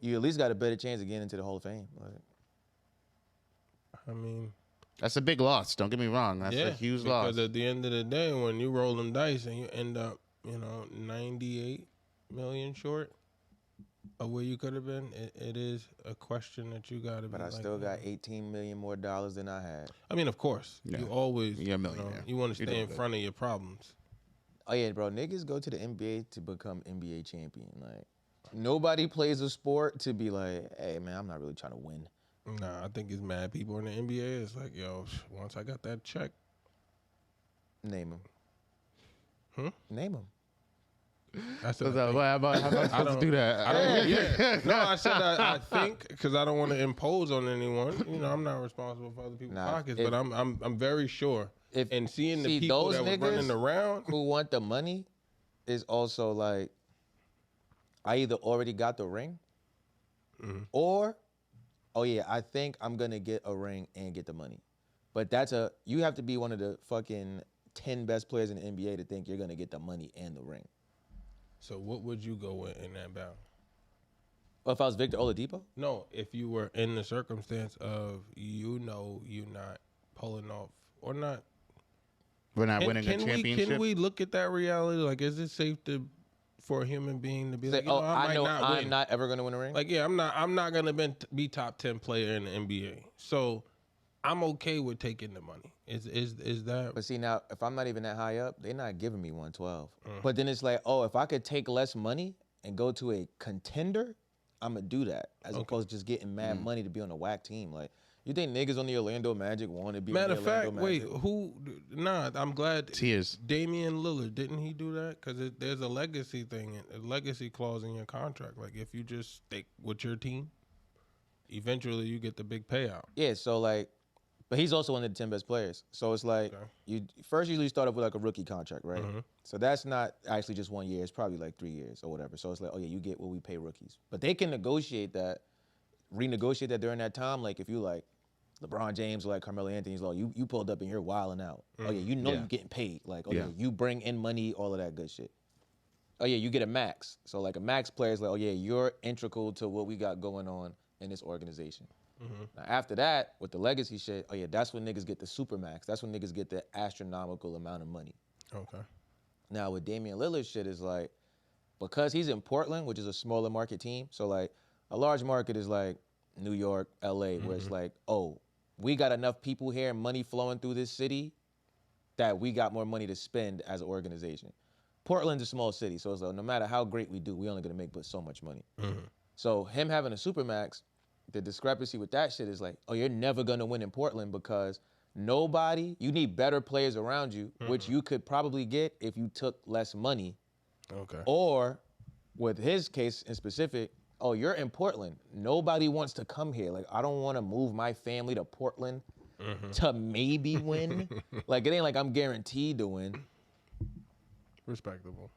You at least got a better chance of getting into the Hall of Fame. Like, I mean, that's a big loss. Don't get me wrong. That's a huge loss. Because at the end of the day, when you roll them dice and you end up, you know, 98 million short of where you could have been, it is a question that you got to be. But I still got $18 million more than I had. I mean, of course, you always, you're a millionaire. You want to stay in front of your problems. Oh yeah, bro, niggas go to the NBA to become NBA champion. Like nobody plays a sport to be like, hey man, I'm not really trying to win. Nah, I think it's mad people in the NBA. It's like, yo, once I got that check, name them. Name them. I said, how am I supposed to do that? No, I said I think because I don't want to impose on anyone. You know, I'm not responsible for other people's pockets, but I'm very sure. And seeing the people that were running around who want the money is also like, I either already got the ring, or, oh yeah, I think I'm gonna get a ring and get the money. But you have to be one of the fucking 10 best players in the NBA to think you're gonna get the money and the ring. So what would you go with in that battle? Well, if I was Victor Oladipo? No, if you were in the circumstance of you're not pulling off or not. We're not winning a championship. Can we look at that reality? Like, is it safe for a human being to be like, I'm not ever going to win a ring? Like, yeah, I'm not going to be top 10 player in the NBA. So I'm okay with taking the money. Is that? But see, now, if I'm not even that high up, they're not giving me 112. But then it's like, if I could take less money and go to a contender, I'm going to do that. As opposed to just getting mad money to be on a whack team. Like, you think niggas on the Orlando Magic want to be on the Orlando Magic? Matter of fact, wait, nah, I'm glad. Tears. Damian Lillard, didn't he do that? Because there's a legacy thing, a legacy clause in your contract. Like, if you just stick with your team, eventually you get the big payout. Yeah, so like, but he's also one of the 10 best players. So it's like, you first usually start off with like a rookie contract, right? So that's not actually just 1 year. It's probably like 3 years or whatever. So it's like, oh yeah, you get what we pay rookies. But they can renegotiate that during that time. Like if you like LeBron James or like Carmelo Anthony's like, you pulled up and you're wilding out. Oh yeah, you're getting paid. Like, oh yeah, you bring in money, all of that good shit. Oh yeah, you get a max. So like a max player is like, oh yeah, you're integral to what we got going on in this organization. Now after that, with the legacy shit, oh yeah, that's when niggas get the super max. That's when niggas get the astronomical amount of money. Okay. Now with Damian Lillard shit is like, because he's in Portland, which is a smaller market team. So like a large market is like New York, LA, where it's like, oh, we got enough people here and money flowing through this city that we got more money to spend as an organization. Portland's a small city, so it's like, no matter how great we do, we only gonna make but so much money. So him having a supermax, the discrepancy with that shit is like, oh, you're never gonna win in Portland because you need better players around you, which you could probably get if you took less money. Okay. Or with his case in specific, oh, you're in Portland. Nobody wants to come here. Like, I don't want to move my family to Portland to maybe win. Like, it ain't like I'm guaranteed to win. Respectable.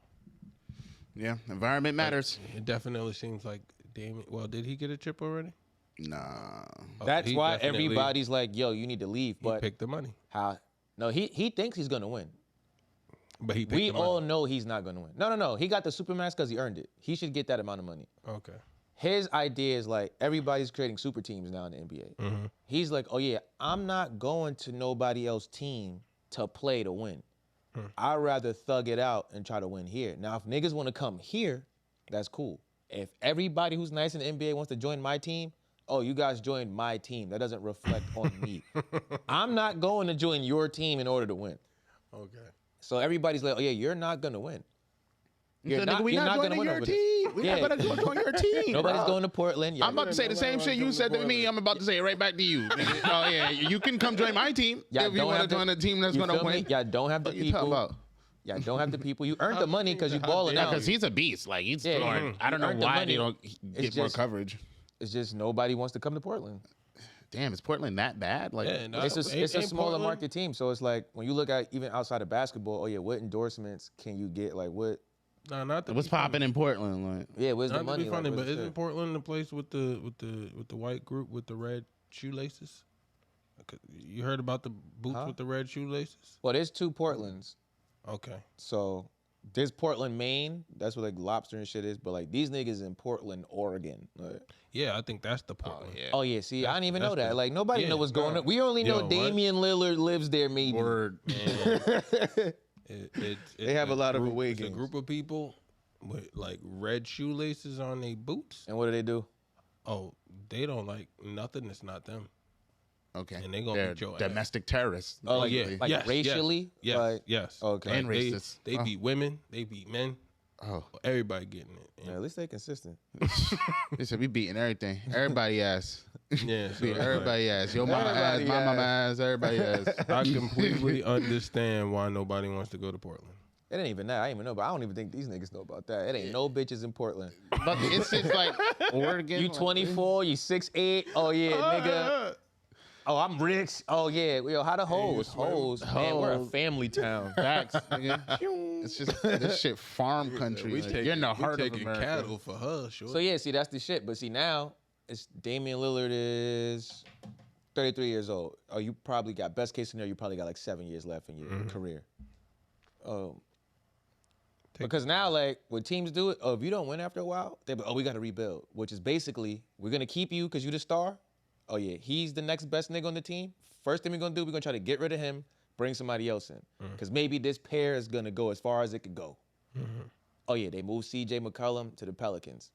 Yeah, environment matters. It definitely seems like Damien. Well, did he get a chip already? Nah. That's why everybody's like, yo, you need to leave. But he picked the money. How? No, he thinks he's going to win. But we all know he's not going to win. No. He got the Supermax because he earned it. He should get that amount of money. Okay. His idea is like everybody's creating super teams now in the NBA. Mm-hmm. He's like, oh yeah, I'm not going to nobody else's team to play to win. I'd rather thug it out and try to win here. Now, if niggas want to come here, that's cool. If everybody who's nice in the NBA wants to join my team, oh, you guys joined my team. That doesn't reflect on me. I'm not going to join your team in order to win. Okay. So everybody's like, oh yeah, you're not gonna win. We're not joining your team. We're not gonna join your team. Nobody's going to Portland. I'm about to say the same shit you said to me. I'm about to say it right back to you. Oh yeah, you can come join my team if you want to join a team that's gonna win. Y'all don't have the people. Y'all don't have the people. You earned the money because you balling out. Because he's a beast. Like he's Lord. I don't know why they don't get more coverage. It's just nobody wants to come to Portland. Damn, is Portland that bad? Like, it's a smaller market team, so it's like when you look at even outside of basketball, oh yeah, what endorsements can you get? Like what? No, not what's popping in Portland? Like, yeah, where's the money? To be funny, but isn't Portland the place with the white group with the red shoelaces? You heard about the boots with the red shoelaces? Well, there's 2 Portlands. Okay. So there's Portland, Maine. That's where like lobster and shit is. But like these niggas in Portland, Oregon. Like, yeah, I think that's the Portland. Oh yeah. See, I didn't even know that. Like nobody know what's going on. We only know Damian Lillard lives there. Maybe. Word. They have a lot of away games. It's a group of people with like red shoelaces on their boots. And what do? Oh, they don't like nothing that's not them. Okay. And they gonna beat your domestic terrorists. Oh yeah. Like yes, racially? Yes. Like, yes. Okay. And racist. They beat women. They beat men. Oh. Everybody getting it. Yeah, at least they consistent. They said we beating everything. Everybody ass. Yeah. So everybody ass. Your mama ass, my mama ass, everybody ass. I completely understand why nobody wants to go to Portland. It ain't even that. I ain't even know, but I don't even think these niggas know about that. It ain't no bitches in Portland. But it's just like Oregon. You 24, you 6'8". Oh yeah, nigga. Oh, I'm rich. Oh yeah. Yo, how the hoes? Hoes. Man, we're a family town. Facts, nigga. It's just this shit farm country. You're in the heart of America. Cattle for her, sure. So yeah, see, that's the shit. But see, now it's Damian Lillard is 33 years old. Oh, you probably got best case scenario. You probably got like 7 years left in your career. Because now, like, what teams do it, if you don't win after a while, they be, we got to rebuild, which is basically, we're going to keep you because you're the star. Oh, yeah, he's the next best nigga on the team. First thing we're going to do, we're going to try to get rid of him, bring somebody else in. Because maybe this pair is going to go as far as it could go. Oh, yeah, they moved C.J. McCollum to the Pelicans.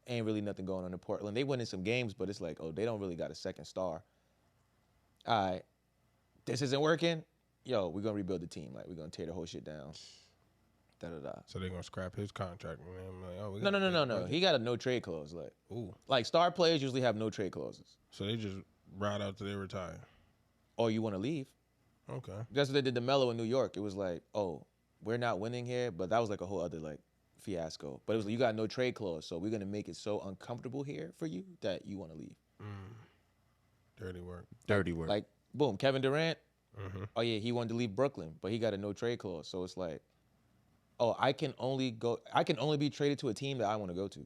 Ain't really nothing going on in Portland. They win in some games, but it's like, oh, they don't really got a second star. All right, this isn't working. Yo, we're going to rebuild the team. Like, we're going to tear the whole shit down. Da-da-da. So they're gonna scrap his contract. Like, oh, no. He got a no trade clause. Like, ooh, like star players usually have no trade clauses. So they just ride out till they retire. Or you want to leave. Okay. That's what they did to Melo in New York. It was like, oh, we're not winning here, but that was like a whole other like fiasco. But it was like, you got no trade clause, so we're gonna make it so uncomfortable here for you that you want to leave. Dirty work. Dirty work. Like, boom, Kevin Durant. Oh yeah, he wanted to leave Brooklyn, but he got a no trade clause. So it's like, oh, I can only be traded to a team that I want to go to.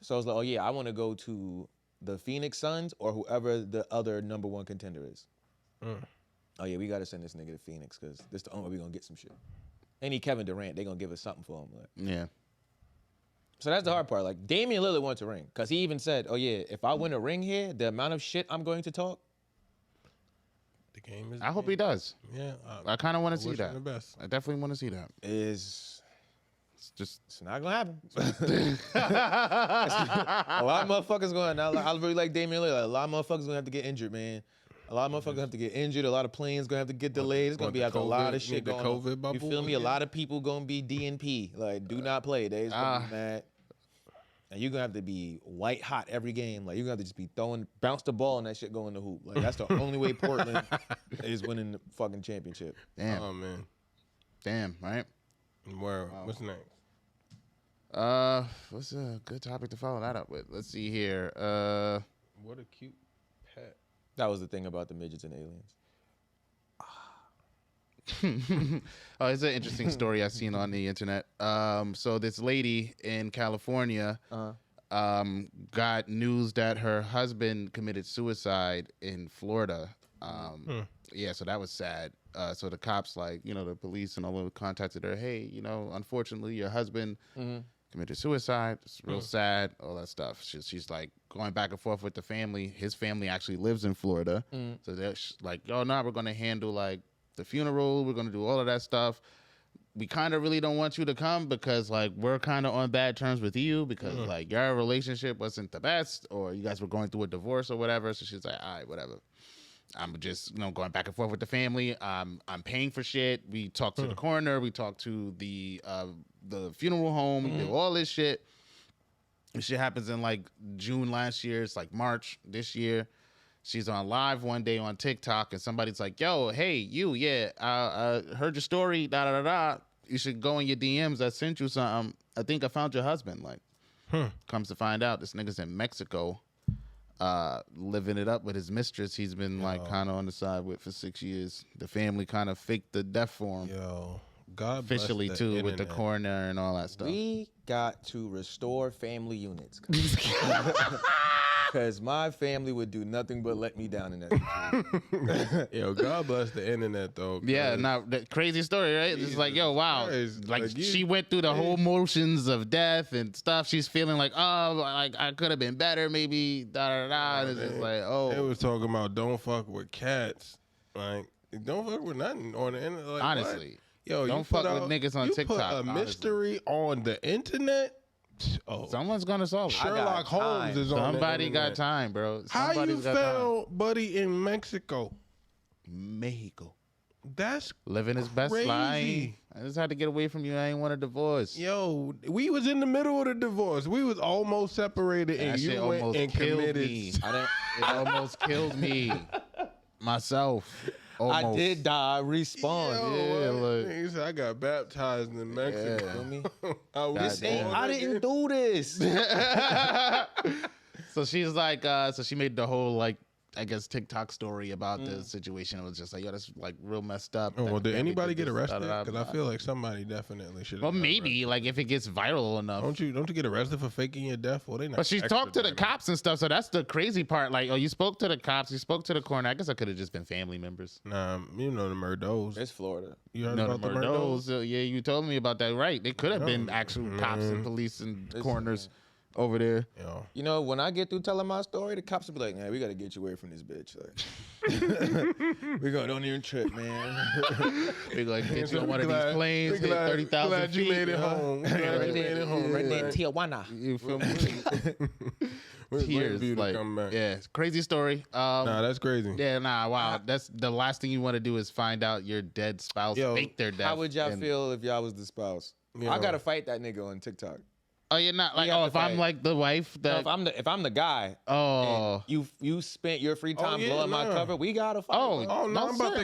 So I was like, oh yeah, I want to go to the Phoenix Suns or whoever the other number one contender is. Oh yeah, we got to send this nigga to Phoenix because this is the only way we're going to get some shit. Any Kevin Durant, they going to give us something for him. Like. Yeah. So that's the hard part. Like, Damian Lillard wants a ring because he even said, oh yeah, if I win a ring here, the amount of shit I'm going to talk. The game is. I hope he does. Yeah. I kind of want to see that. The best. I definitely want to see that. It's not gonna happen. A lot of motherfuckers going. I really like Damian Lillard. A lot of motherfuckers gonna have to get injured, man. A lot of motherfuckers have to get injured. A lot of planes gonna have to get delayed. It's gonna be like a lot of shit going on. COVID bubble, you feel me? A lot of people gonna be DNP. Like, do not play. They's gonna be mad. And you're gonna have to be white hot every game. Like, you're gonna have to just be bounce the ball and that shit go in the hoop. Like, that's the only way Portland is winning the fucking championship. Damn. Oh man. Damn, right? What's next? What's a good topic to follow that up with? Let's see here. What a cute pet. That was the thing about the midgets and aliens. Oh, it's an interesting story I've seen on the internet. So this lady in California got news that her husband committed suicide in Florida. Yeah, so that was sad. So the cops, like, you know, the police and all of them contacted her. Hey, you know, unfortunately, your husband committed suicide. It's real sad, all that stuff. She's like going back and forth with the family. His family actually lives in Florida. So they're like, oh, no, we're going to handle like the funeral. We're going to do all of that stuff. We kind of really don't want you to come because like we're kind of on bad terms with you because like your relationship wasn't the best or you guys were going through a divorce or whatever. So she's like, all right, whatever. I'm just, you know, going back and forth with the family. I'm paying for shit. We talked to the coroner. We talked to the funeral home. We did all this shit. This shit happens in like June last year. It's like March this year. She's on live one day on TikTok and somebody's like, yo, hey, you, I heard your story, da-da-da-da. You should go in your DMs. I sent you something. I think I found your husband. Like, comes to find out, this nigga's in Mexico. Living it up with his mistress he's been like kind of on the side with for 6 years. The family kind of faked the death for him. God officially bless the too internet. with the coroner and all that stuff. We got to restore family units. Because my family would do nothing but let me down in that situation. Yo, God bless the internet though. Yeah, now the crazy story, right? It's like, yo, wow. Christ, like like she went through the whole motions of death and stuff. She's feeling like, oh, like I could have been better, maybe, da da da. And it's just like, oh. They was talking about don't fuck with cats. Like, don't fuck with nothing on the internet. Like, honestly. What? Yo, don't fuck with niggas on TikTok. You put a mystery on the internet? Oh, someone's gonna solve it. Sherlock Holmes is on. Somebody got time, bro. How you found Buddy in Mexico? Mexico. That's living his best life. I just had to get away from you. I ain't want a divorce. Yo, we was in the middle of the divorce. We was almost separated, and you went and committed. Me. It almost killed me. Myself. Almost. I did die, respawn. Yeah, I got baptized in Mexico. Yeah. I didn't do this. So she's like, so she made the whole like, I guess TikTok story about the situation. It was just like, yo, that's like real messed up. Oh, well, did anybody get arrested? Because I feel like somebody definitely should. Well, maybe like if it gets viral enough. Don't you get arrested for faking your death? Well, they not. But she talked to the cops and stuff, so that's the crazy part. Like, oh, you spoke to the cops, you spoke to the coroner. I guess I could have just been family members. Nah, you know the Murdos. It's Florida. You heard about the Murdos? Yeah, you told me about that. Right? They could have been actual cops and police and coroners over there. You know, when I get through telling my story, the cops will be like, man, we got to get you away from this bitch. Like, don't even trip, man. We're going to get you on one of these planes, hit 30,000 feet. You made it home. Right there in Tijuana. You feel me? Tears. Like, yeah, crazy story. Nah, that's crazy. Yeah, wow. That's the last thing you want to do is find out your dead spouse faked their death. How would y'all feel if y'all was the spouse? I got to fight that nigga on TikTok. Oh, you're not like, if I'm like the wife that no, if I'm the guy, you spent your free time blowing my cover, we gotta fight. No, I'm about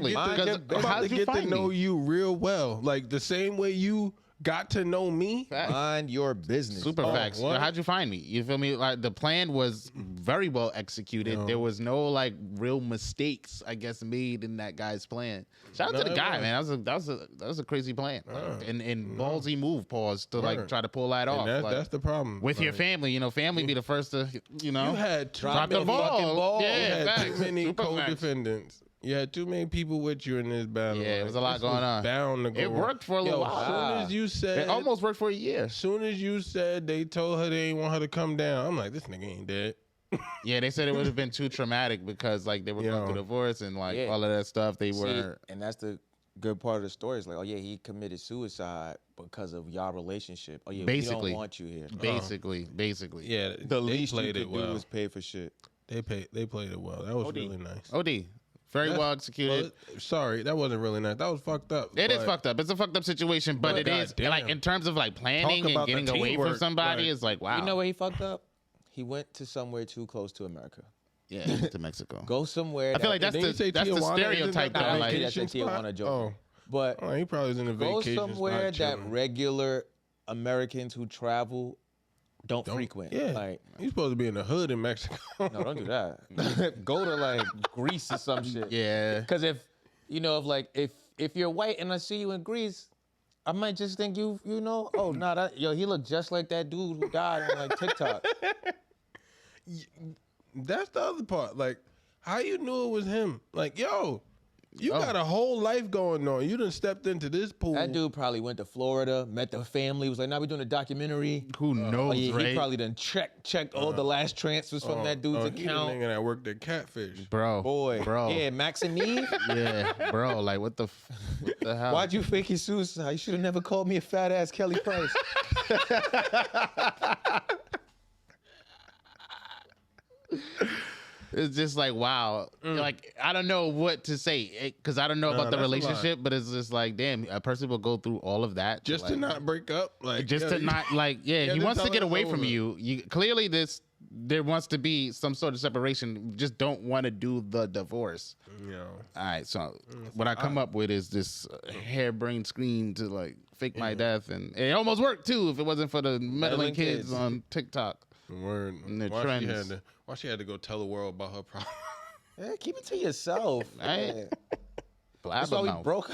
to get to know you real well, like the same way you got to know me. Mind your business. Super facts. How'd you find me? You feel me? Like the plan was very well executed. There was no like real mistakes, I guess, made in that guy's plan. Shout out to the guy, man. That was a crazy plan. And ballsy move, to like try to pull that off. That's the problem. With your family, family be the first to, You had drop the ball. Yeah, you had too many co-defendants. You had too many people with you in this battle. Yeah, it was a lot going on. Bound to go. It worked for a little while. As soon as you said, it almost worked for a year. As soon as you said they told her they didn't want her to come down, I'm like, this nigga ain't dead. Yeah, they said it would have been too traumatic because like they were going through divorce and like all of that stuff. They were, and that's the good part of the story. Is like, oh yeah, he committed suicide because of y'all relationship. Oh yeah, basically, we don't want you here. Basically. Yeah, the least you could do was pay for shit. They played it well. That was really nice. OD. Very well executed. Well, sorry, that wasn't really nice. That was fucked up. It is fucked up. It's a fucked up situation, but it is like in terms of like planning and getting away from somebody. It's like, wow. You know where he fucked up? He went to somewhere too close to America. Yeah, to Mexico. Go somewhere. I feel like that's the stereotype. I like Tijuana joke. But he probably was in a vacation spot. Go somewhere that regular Americans who travel don't frequent. Yeah, like you're supposed to be in the hood in Mexico. no, don't do that. Go to like Greece or some shit. Yeah. Because if you're white and I see you in Greece, I might just think you know, oh nah, he looked just like that dude who died on like TikTok. That's the other part. Like, how you knew it was him? Like, yo, you got a whole life going on. You done stepped into this pool. That dude probably went to Florida, met the family, was like, "Now we're doing a documentary." Who knows, right? He probably done checked all the last transfers from that dude's account. He the nigga that worked at Catfish. Bro. Yeah, Max and Eve. Yeah, bro. Like, what the hell? Why'd you fake your suicide? You should have never called me a fat ass Kelly Price. It's just like, wow. Like, I don't know what to say because I don't know about the relationship, but it's just like, damn, a person will go through all of that just to not break up, like just to not like, he wants to get away from you. Clearly there wants to be some sort of separation. Just don't want to do the divorce. Yeah. All right, so what I come up with is this harebrained scheme to like fake my death, and it almost worked too if it wasn't for the meddling kids on TikTok. Word. And the trends. Why she had to go tell the world about her problem? Yeah, keep it to yourself. Right? That's why we broke.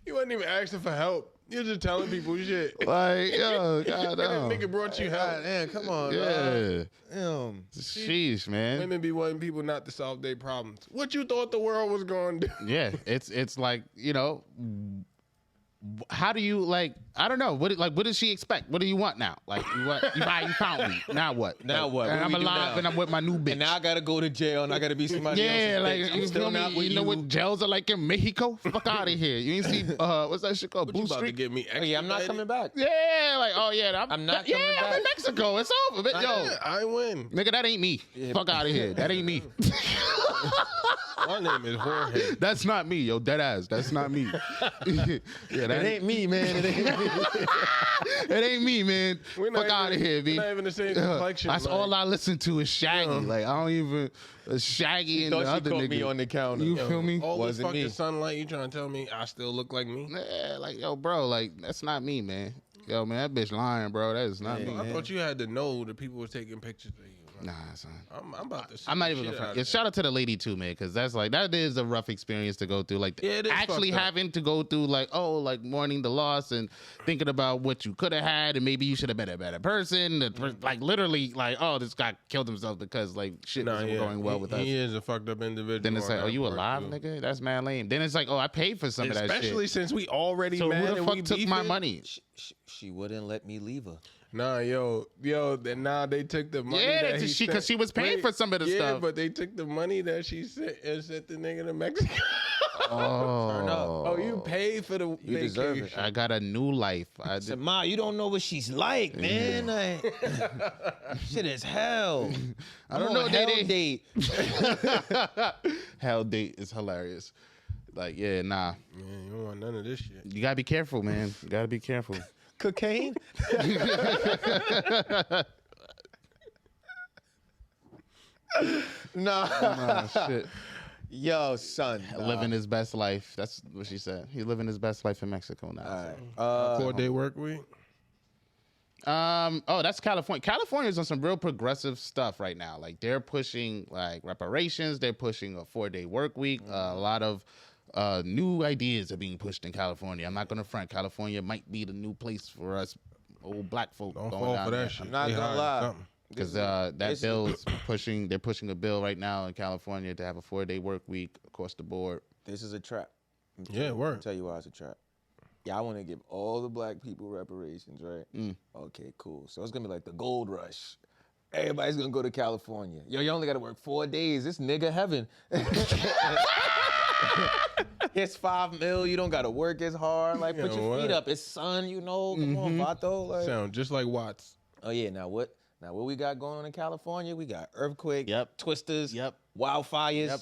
You wasn't even asking for help. You're just telling people shit. Like, yo, God, that nigga brought you help. Man, come on. Yeah. Damn. Sheesh, man. Women be wanting people not to solve their problems. What you thought the world was going to do? Yeah, it's like, how do you like? I don't know. What does she expect? What do you want now? Like, you found me. Now what? Now what? And I'm alive and I'm with my new bitch. And now I gotta go to jail and I gotta be somebody else's yeah, like bitch. you feel me? You know what jails are like in Mexico? Fuck out of here. You ain't see what's that shit called? What Blue you about to Street? get me extradited? Yeah, I'm not coming back. Yeah, like I'm not coming back. I'm in Mexico. It's over. Yeah, I win. Nigga, that ain't me. Fuck out of here. That ain't me. My name is Jorge. That's not me, yo. Dead ass. That's not me. That ain't me, man. It ain't me. It ain't me, man. Fuck out of here, B. We're not even the same complexion. That's all I listen to is Shaggy. Like, I don't even Shaggy and the other caught nigga. me on the counter. You feel me? All this Wasn't fucking me. sunlight, you trying to tell me I still look like me? Yeah, like, yo, bro, like, that's not me, man. Yo, man, that bitch lying, bro. That is not me. I thought you had to know that people were taking pictures of you. Nah, son. I'm about to. I'm not even gonna front. Yeah, shout out to the lady too, man, because that is a rough experience to go through. Like, actually having to go through like mourning the loss and thinking about what you could have had and maybe you should have been a better person. Like literally, like, oh, this guy killed himself because like shit wasn't going well with us. He is a fucked up individual. Then it's like, oh, you alive, nigga? That's mad lame. Then it's like, oh, I paid for some of that shit. Especially since we already so mad who the and fuck we took beefing? my money? She wouldn't let me leave her. Nah, yo, then now they took the money. Yeah, because she was paying for some of the stuff. Yeah, but they took the money that she sent and sent the nigga to Mexico. Oh, you paid for the You vacation. deserve it. I got a new life. I said, Ma, you don't know what she's like, man. Shit is hell. I don't know. Hell date. Hell date is hilarious. Like, yeah, nah. Man, you don't want none of this shit. You gotta be careful, man. You gotta be careful. Cocaine? Nah, shit. Yo, son. Living his best life. That's what she said. He's living his best life in Mexico now. All right. 4-day work week? That's California. California's on some real progressive stuff right now. Like, they're pushing like reparations. They're pushing a 4-day work week. A lot of new ideas are being pushed in California. I'm not gonna front. California might be the new place for us old black folk. Don't going fall down for that there. shit. I'm not gonna lie. Because that bill is pushing. They're pushing a bill right now in California to have a 4-day work week across the board. This is a trap. Yeah, I'll word. tell you why it's a trap. Yeah, I want to give all the black people reparations, right? Okay, cool. So it's going to be like the gold rush. Everybody's going to go to California. Yo, you only got to work 4 days. It's nigga heaven. It's $5 million. You don't got to work as hard. Like, put your feet up. It's sun, you know. Come on, Vato. Like, Sound just like Watts. oh, yeah. Now what we got going on in California? We got earthquake, Yep. twisters, Yep. wildfires. Yep.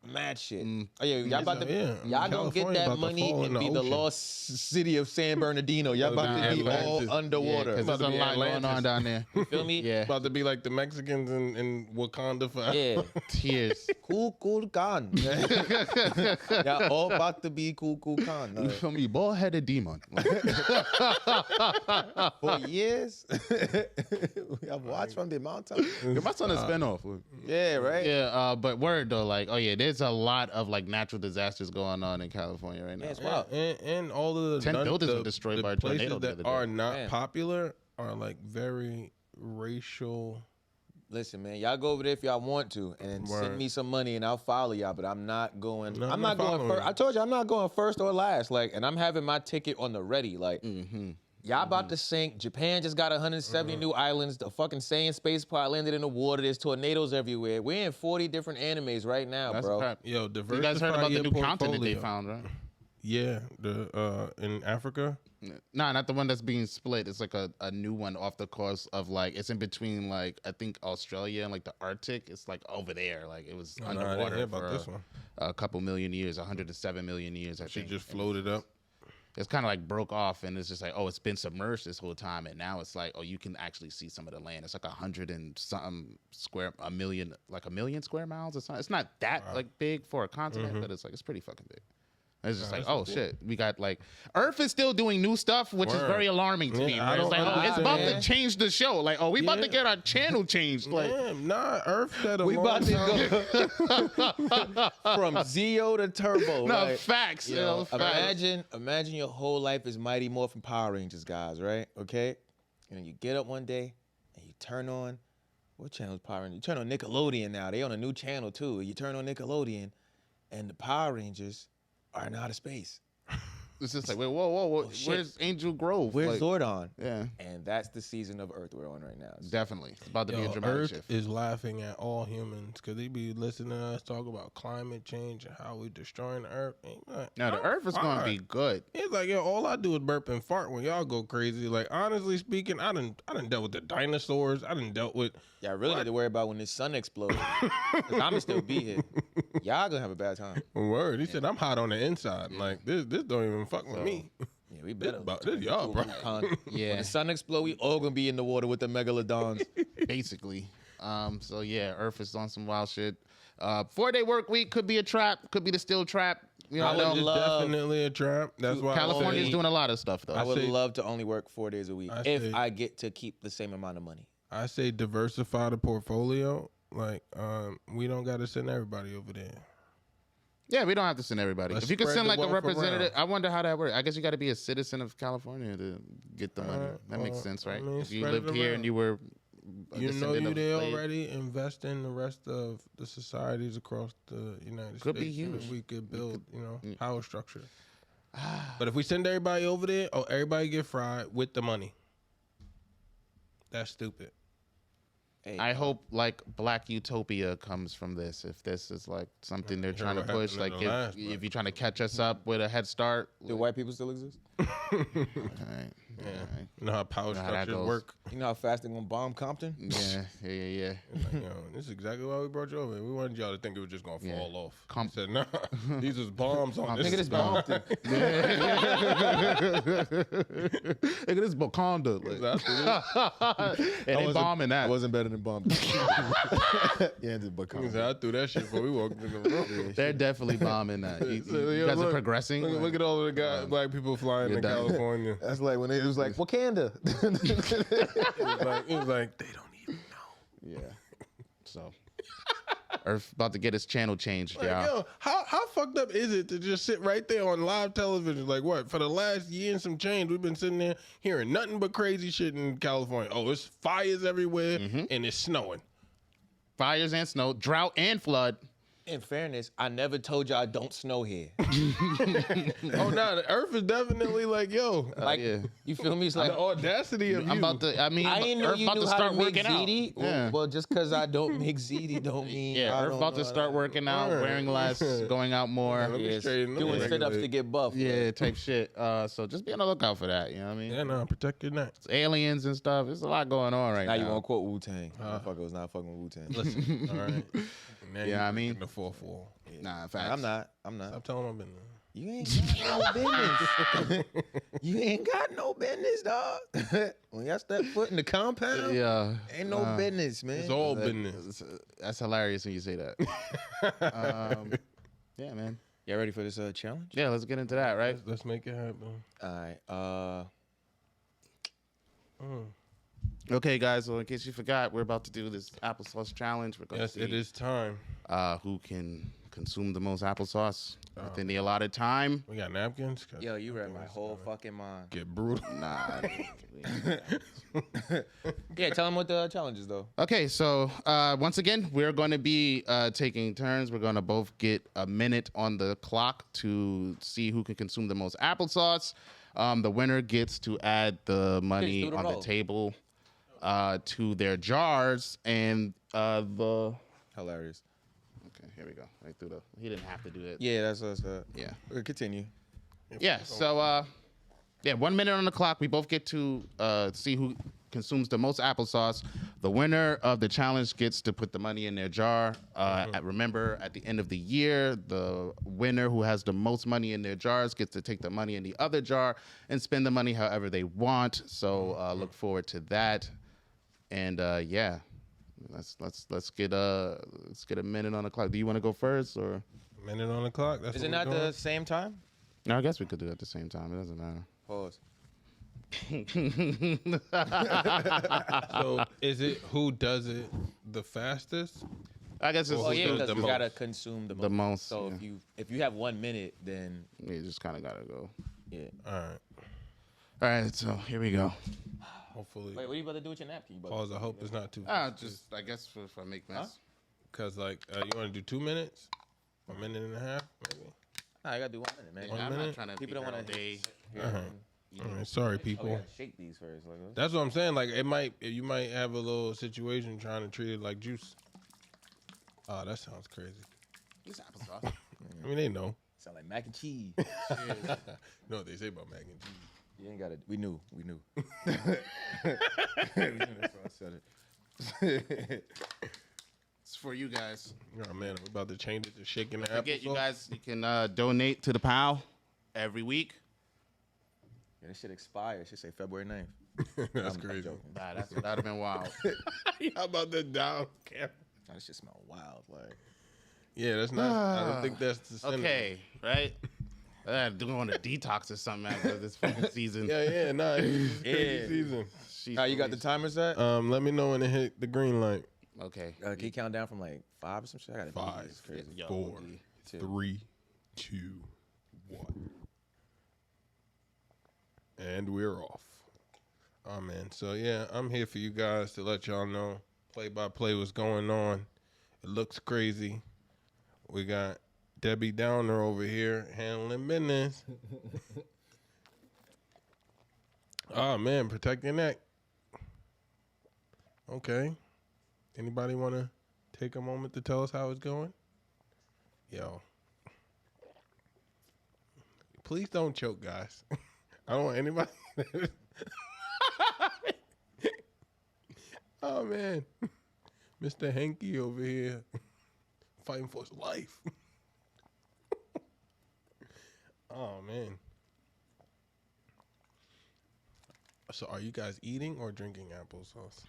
Mad shit. Oh yeah, y'all about to y'all gonna get that money and be the lost city of San Bernardino. Y'all about to be all underwater. Because there's a lot going on down there. You feel me? Yeah. About to be like the Mexicans in Wakanda forever. Yeah. Tears. Cool Khan. Y'all all about to be Cool Khan. You feel me? Bald-headed demon. For years. I've watched from the mountain. My son a spinoff. Yeah, right? Yeah, but word though, like, oh yeah, there's a lot of like natural disasters going on in California right now. Yeah, it's wild. And all of the 10 buildings were destroyed by a places tornado the other that day. are not popular are like very racial. Listen, man, y'all go over there if y'all want to, and send me some money, and I'll follow y'all. But I'm not going. No, I'm not going first. I told you I'm not going first or last. Like, and I'm having my ticket on the ready. Like, y'all about to sink. Japan just got 170 new islands. The fucking Saiyan space pod landed in the water. There's tornadoes everywhere. We're in 40 different animes right now, That's bro. crap. Yo, diversify You guys heard about the your new continent they portfolio. found, right? Yeah, the in Africa. Nah, not the one that's being split. It's like a new one off the coast of like, it's in between like, I think Australia and like the Arctic. It's like over there. Like it was I didn't underwater hear about for this one. a couple million years, 107 million years, I She think. just floated up. It's kind of like broke off and it's just like, oh, it's been submerged this whole time. And now it's like, oh, you can actually see some of the land. It's like 100 and something a million square miles or something. It's not that like big for a continent, but it's like, it's pretty fucking big. It's just like, oh shit, we got like Earth is still doing new stuff, which is very alarming to me. I It's don't like, oh, it's about to understand. change the show. Like, oh, we about to get our channel changed. Like, Damn, nah, Earth said a We long about to time. go from Zeo to Turbo. no like, facts. You know, facts. Imagine your whole life is Mighty Morphin Power Rangers, guys, right? Okay? And then you get up one day and you turn on, what channel is Power Rangers? You turn on Nickelodeon now. They on a new channel too. You turn on Nickelodeon and the Power Rangers are in outer space. It's just like, wait, whoa, shit. where's Angel Grove? Where's like, Zordon? Yeah, And that's the season of Earth we're on right now. definitely. It's about to be a Yo, dramatic Earth shift. is laughing at all humans because they be listening to us talk about climate change and how we destroying the Earth. Now the Earth is going to be good. It's like, yo, all I do is burp and fart when y'all go crazy. Like, honestly speaking, I done dealt with the dinosaurs. I done dealt with. Y'all really need to worry about when this sun explodes. Because I'm going to still be here. Y'all going to have a bad time. Word. He said, I'm hot on the inside. Like, this don't even fuck with me. Yeah, we better. This y'all, bro. Yeah. When the sun explodes, we all going to be in the water with the megalodons. Basically. So yeah, Earth is on some wild shit. 4-day work week could be a trap, could be the still trap. You I know, would It's love- definitely a trap. That's why California's I say, doing a lot of stuff though. I would say- love to only work 4 days a week I if say- I get to keep the same amount of money. I say diversify the portfolio. Like, we don't got to send everybody over there. Yeah, we don't have to send everybody. Let's If you could spread send the like a wealth representative, around. I wonder how that works. I guess you got to be a citizen of California to get the money. That makes sense, right? I mean, if you spread it lived here around. and you were a You know descendant you of they slave- already invest in the rest of the societies across the United Could States. be and huge. We could build, power structure. But if we send everybody over there, everybody get fried with the money. That's stupid. Hey, I hope like Black Utopia comes from this. If this is like something they're Hear trying to what push, happened like in the last if you're trying to catch us up with a head start, do white people still exist? all right, Yeah. all right. You know how power Know how that structures goes. work? You know how fast they're going to bomb Compton? Yeah. Like, this is exactly why we brought you over here. We wanted y'all to think it was just going to Yeah. fall off. Com- He said, nah, these was bombs on Nigga, this. Nigga, this bomb thing. Look at this Wakanda. Like, and they bombing that. I wasn't better than bomb. Yeah, this He said, I threw that shit before we walked in the room. They're definitely bombing that. You guys are progressing. Look at all of the guys, black people flying to done. California. That's like when it was like, Wakanda. It was like, they don't even know. Yeah. So, Earth about to get its channel changed, Like, y'all. yo, how fucked up is it to just sit right there on live television? Like, what? For the last year and some change, we've been sitting there hearing nothing but crazy shit in California. Oh, it's fires everywhere and it's snowing. Fires and snow, drought and flood. In fairness, I never told y'all don't snow here. Oh, no, the Earth is definitely like, yo, Like, yeah. you feel me? It's like, the audacity of I'm you. about to. I mean, I didn't know Earth you about knew to how start to make working out. ziti. Yeah. Well, just because I don't make ziti don't mean Yeah, I Earth don't about to know start how working out, Word. wearing less, going out more. Let me Yes, straighten up. doing sit-ups Regulate. to get buff. Yeah, type shit. So just be on the lookout for that. You know what I mean? Yeah, no, protect your neck. It's aliens and stuff. There's a lot going on right Now now. you want to quote Wu-Tang. Motherfucker was not fucking with Wu-Tang. Listen, all right. Now Yeah, I mean, the 4-4. Yeah. nah, facts. I'm not. Stop telling my business. You ain't got no business. You ain't got no business, dog. When y'all step foot in the compound, Yeah, ain't no business, man. It's all business. That's hilarious when you say that. Yeah, man. Y'all ready for this challenge? Yeah, let's get into that, right? Let's make it happen. All right. Okay, guys. So in case you forgot, we're about to do this applesauce challenge. We're going to see it is time. Who can consume the most applesauce within the allotted time. We got napkins. Yo, you read my whole fucking mind. Get brutal. Nah. Yeah, tell them what the challenge is, though. Okay, so once again, we're going to be taking turns. We're going to both get a minute on the clock to see who can consume the most applesauce. The winner gets to add the money on the table to their jars, and the... Hilarious. Okay, here we go. Right through the... He didn't have to do it. Yeah, that's Yeah. Continue. Yeah, so... 1 minute on the clock. We both get to see who consumes the most applesauce. The winner of the challenge gets to put the money in their jar. Remember, at the end of the year, the winner who has the most money in their jars gets to take the money in the other jar and spend the money however they want. So look forward to that. And yeah, let's get a minute on the clock. Do you want to go first or? Minute on the clock. That's Is it not the same time? No, I guess we could do it at the same time. It doesn't matter. Pause. So is it who does it the fastest? I guess it's Oh yeah, because you most. gotta consume the most. So Yeah. if you have 1 minute, then You just kind of gotta go. yeah. All right. All right, so here we go. Hopefully. Wait, what are you about to do with your napkin? You about Pause. to- I hope it's not too. Just I guess if I make mess. Because like you want to do 2 minutes, 1 minute and a half, maybe. Nah, I gotta do 1 minute, man. One I'm minute? not trying to People be don't here want all day. All right. Sorry, Oh, people. we gotta shake these first. Like, That's what I'm saying. Like you might have a little situation trying to treat it like juice. Oh, that sounds crazy. It's applesauce. I mean, they know. sound like mac and cheese. You know what they say about mac and cheese. You ain't gotta. We knew. We knew. That's why I said it. It's for you guys. Oh man, I'm about to change it to shaking the Forget you applesauce. guys. You can donate to the POW every week. Yeah, this shit expires. Should say February 9th. That's I'm crazy. joking. Nah, that'd have been wild. How about the down camera? Nah, this shit smell wild. Like Yeah, that's not. I don't think that's the sentiment. Okay, right? I had to go on a detox or something after this fucking season. Yeah, nah. It's Yeah. crazy season. Sheesh, how you got the Louise. timer set? Let me know when it hit the green light. Okay. Can you count down from like 5 or some shit? I gotta 5, It's crazy. Yo, 4, Two. 3, 2, 1. And we're off. Oh man. So yeah, I'm here for you guys to let y'all know play-by-play what's going on. It looks crazy. We got Debbie Downer over here handling business. Oh man, protect your neck. Okay. Anybody want to take a moment to tell us how it's going? Yo. Please don't choke, guys. I don't want anybody. Oh, man. Mr. Hanky over here fighting for his life. Oh, man. So are you guys eating or drinking applesauce?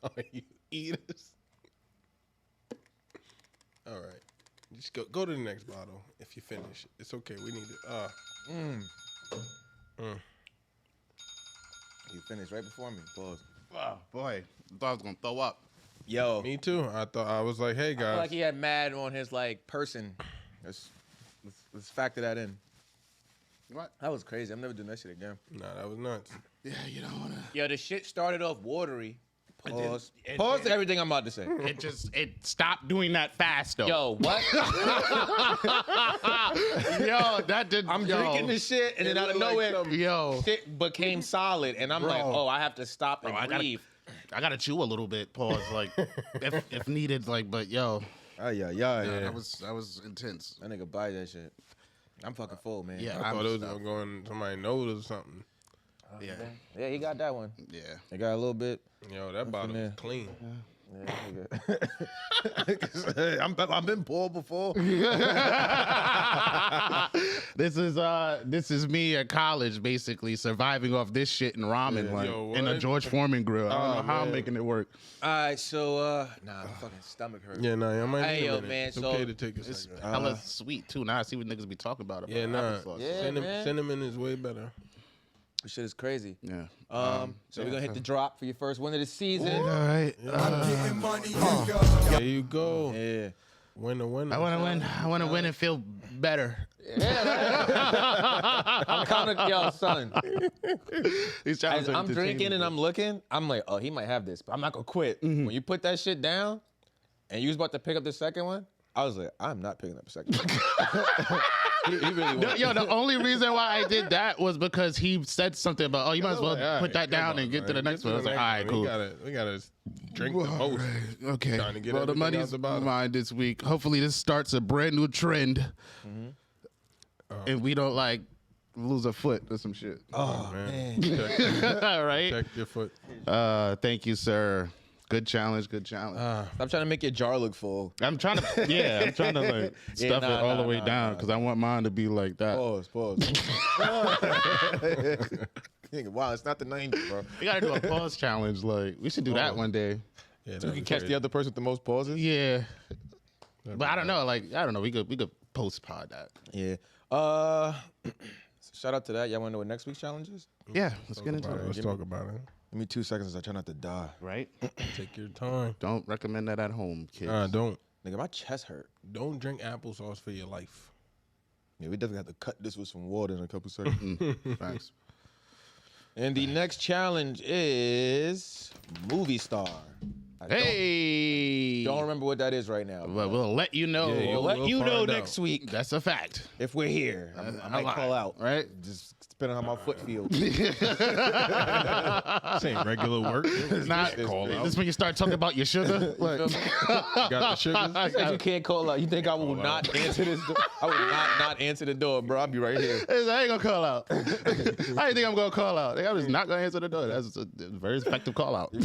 Are you eaters? All right. Just go to the next bottle if you finish. It's okay. We need it. You finished right before me. Pause. Oh, boy. I thought I was going to throw up. Yo, Me too. I was like, hey I feel guys. like he had mad on his like person. Let's factor that in. What? That was crazy. I'm never doing that shit again. Nah, that was nuts. Yeah, you don't want to. Yo, the shit started off watery. Pause. it- Pause it- to everything I'm about to say. It stopped doing that fast, though. Yo, what? Yo, that did. I'm drinking this shit, and then out of nowhere, Yo. shit became solid, and I'm like, oh, I have to stop and I gotta- breathe. I got to chew a little bit, pause, like, if needed, like, but yo. Yeah. That was intense. That nigga buy that shit. I'm fucking full, man. Yeah, I I'm thought it was stuffed. going somebody nose or something. Yeah. Yeah, he got that one. Yeah. He got a little bit. Yo, that bottle there. is clean. Yeah, I've been poor before. This is me at college, basically surviving off this shit and ramen, in a George Foreman grill. I don't know how I'm making it work. All right, so my fucking stomach hurts. Yeah, I might Hey, need a yo, minute. man, It's so okay to take a second. Hella sweet too. Now I see what niggas be talking about. Yeah, applesauce. Cinnamon is way better. This shit is crazy. Yeah. So we're gonna hit the drop for your first win of the season. All right. There you go. Yeah. Winner. I want to win and feel better. I'm kind of yo, son. As As I'm drinking and I'm looking, I'm like, oh, he might have this, but I'm not gonna quit. When you put that shit down, and you was about to pick up the second one, I was like, I'm not picking up the second one. He really was. Yo, the only reason why I did that was because he said something about, you might as well put that down and get to the next one. I was like, all right, cool. We gotta drink the most. Okay. Trying to get Well, the everything money's out the bottom. mine this week. Hopefully, this starts a brand new trend, and we don't lose a foot or some shit. Oh man. All right. Check your foot. Thank you, sir. Good challenge. I'm trying to make your jar look full. I'm trying to stuff it all the way down because I want mine to be like that. Pause. Wow, it's not the 90s, bro. We gotta do a pause challenge. We should do that one day. Yeah, So we can catch the other person with the most pauses. Yeah, but I don't know. We could post pod that. Yeah. Shout out to that. Y'all want to know what next week's challenge is? Yeah, let's get into it. Let's talk about it. Give me 2 seconds as I try not to die. Right? Take your time. Don't recommend that at home, kids. Don't. Nigga, my chest hurt. Don't drink applesauce for your life. Yeah, we definitely have to cut this with some water in a couple seconds. Thanks. And the next challenge is movie star. I don't remember what that is right now. But we'll let you know. Yeah, We'll let you know find next week That's a fact. if we're here. I might call out. Right? Just depending on how my foot feels. This ain't regular work. It's not. Call out. This is when you start talking about your sugar. Got the sugars? You said you can't call out. You think I will not answer this door? I will not answer the door, bro. I'll be right here. I ain't gonna call out. I didn't think I'm gonna call out. I'm just not gonna answer the door. That's a very effective call out. He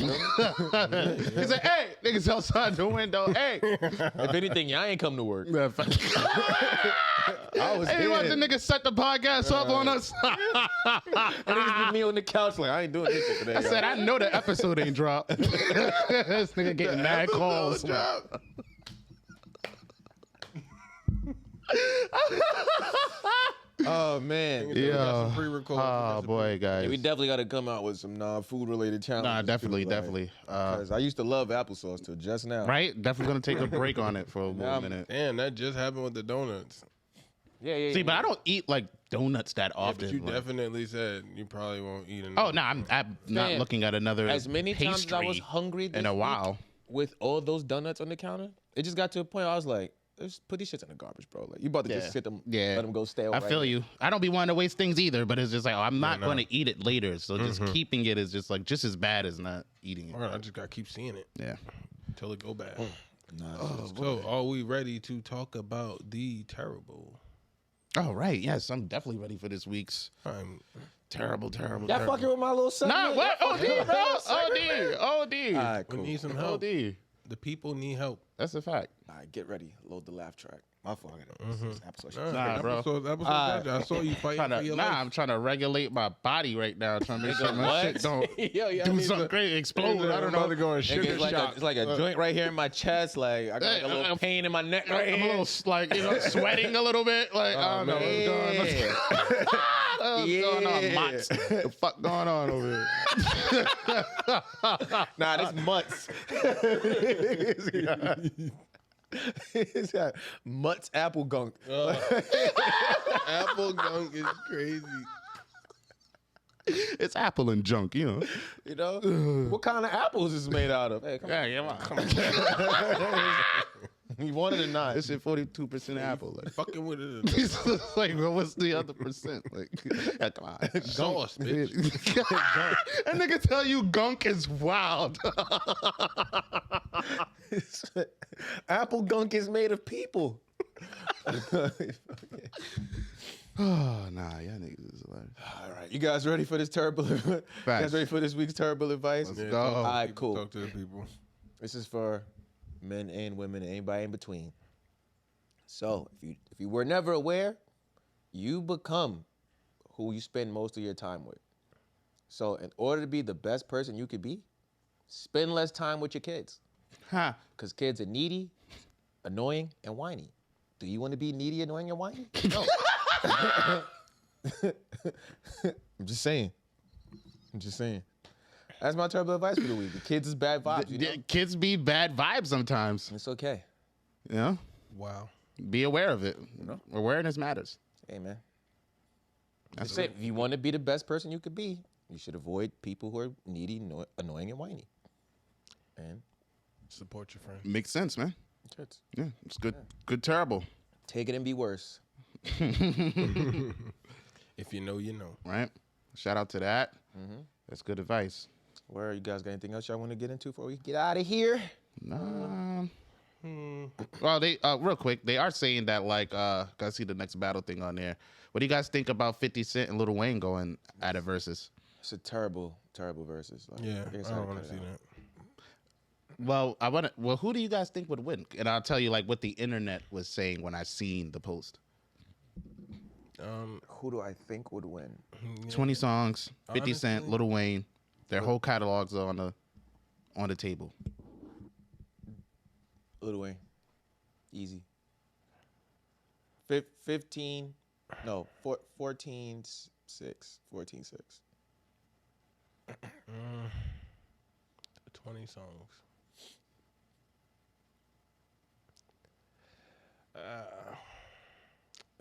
said, "Hey, niggas outside the window. Hey." If anything, y'all ain't come to work. I was hey, you watch the here. nigga set the podcast up on us. And niggas be me on the couch like, I ain't doing this shit today. I said, I know the episode ain't dropped. This nigga getting mad calls. Oh, man. Yeah. Pre-record. Oh boy, guys. Yeah, we definitely got to come out with some non-food related challenges. Nah, definitely, too, like, definitely. Because I used to love applesauce till just now. Right? Definitely gonna take a break on it for a little minute. Damn, that just happened with the donuts. Yeah. See, but I don't eat donuts that Yeah, often. but you definitely said you probably won't eat enough. Oh no, I'm not looking at another As many times as I was pastry hungry this in a week while. with all those donuts on the counter, it just got to a point where I was like, just put these shits in the garbage, bro. Like, you about to just sit them, let them go stale. I feel you. I don't be wanting to waste things either, but it's just like, I'm not going to eat it later. So just keeping it is just just as bad as not eating it. All right, I just got to keep seeing it. Yeah. Until it go bad. Nah, So, are we ready to talk about the terrible? Oh, right. Yes, I'm definitely ready for this week's I'm terrible. y'all fucking with my little son. Nah, what? OD, bro. OD. All right, We cool. need some help. OD. The people need help. That's a fact. All right, get ready. Load the laugh track. My fault. I got this episode. Nah, bro. I saw you fighting for your life. I'm trying to regulate my body right now, trying to make sure my shit don't do something crazy, explode. I don't know. Going Nigga, sugar it's like a joint right here in my chest. Like I got like a little pain in my neck right I'm here. a little sweating a little bit. Like I don't know what's going on. Mutts. The fuck going on over here? Nah, this mutts. It's got mutts apple gunk. Apple gunk is crazy. It's apple and junk, you know. You know what kind of apples is made out of? Hey, come Come on. on. You want it or not? This shit 42% apple. Like, Fucking with it. it's just like, well, what's the other percent? Like, yeah, come on. Sauce, bitch. That nigga tell you gunk is wild. Apple gunk is made of people. Oh, nah, y'all niggas is like. All right, you guys ready for this terrible? You guys ready for this week's terrible advice? Let's go. All right, cool. Talk to the people. This is for men and women, and anybody in between. So if you were never aware, you become who you spend most of your time with. So in order to be the best person you could be, spend less time with your kids. Huh. Because kids are needy, annoying, and whiny. Do you want to be needy, annoying, and whiny? No. I'm just saying. That's my terrible advice for the week. The kids is bad vibes. You know? Kids be bad vibes sometimes. It's okay. Yeah. Wow. Be aware of it. You know? Awareness matters. Hey, man. That's it. If you want to be the best person you could be, you should avoid people who are needy, annoying, and whiny. And support your friends. Makes sense, man. Kids. Yeah, it's good. Yeah. Good terrible. Take it and be worse. If you know, you know. Right. Shout out to that. Mm-hmm. That's good advice. Where you guys got anything else y'all want to get into before we get out of here? Nah. Well, they real quick, they are saying that like I see the next battle thing on there. What do you guys think about 50 Cent and Lil Wayne going at it versus? It's a terrible versus. Like, yeah, I don't want to see that. Well, who do you guys think would win? And I'll tell you like what the internet was saying when I seen the post. Who do I think would win? 20 songs, 50 Cent, Lil Wayne. Their whole catalogs are on the table. Lil Wayne. Easy. 14-6. 14-6. 20 songs.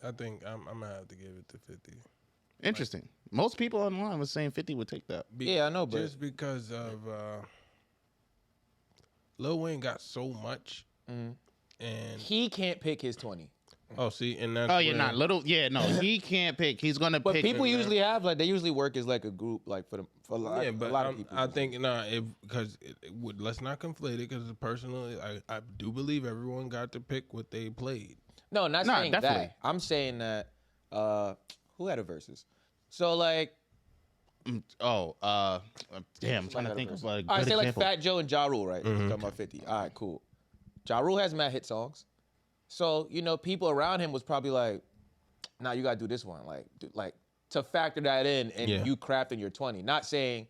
I think I'm gonna have to give it to 50. Interesting. Most people online was saying 50 would take that. Yeah, I know, but just because of Lil Wayne got so much, and he can't pick his 20. Oh, see, and that's he can't pick. He's gonna but pick. But people usually have they usually work as like a group, like for a lot of people. I think let's not conflate it because personally, I do believe everyone got to pick what they played. No, not saying definitely. That. I'm saying that who had a versus? So like, damn, I'm trying to think of like. I say like Fat Joe and Ja Rule, right? Talking about 50. All right, cool. Ja Rule has mad hit songs. So, people around him was probably like, nah, you got to do this one. Like to factor that in and you crafting your 20. Not saying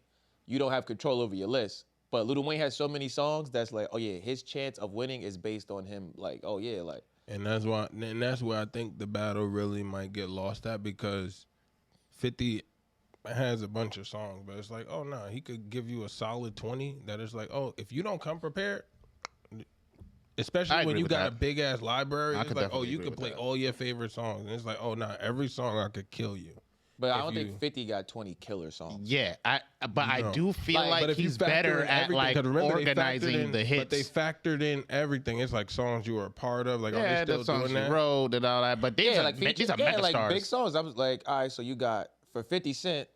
you don't have control over your list, but Lil Wayne has so many songs that's like, oh, yeah, his chance of winning is based on him. Like, oh, yeah, like. And that's where I think the battle really might get lost at because 50 has a bunch of songs, but it's like, oh, no, he could give you a solid 20 that is like, oh, if you don't come prepared, especially when you got a big ass library, it's like, oh, you can play all your favorite songs. And it's like, oh, nah, every song I could kill you. But I don't think 50 got 20 killer songs. Yeah, I do feel like he's better at like organizing the hits. But they factored in everything. It's like songs you were a part of. Like, are they still doing that? Road and all that. But these are mega stars. Big songs. I was like, all right, so you got for 50 Cent.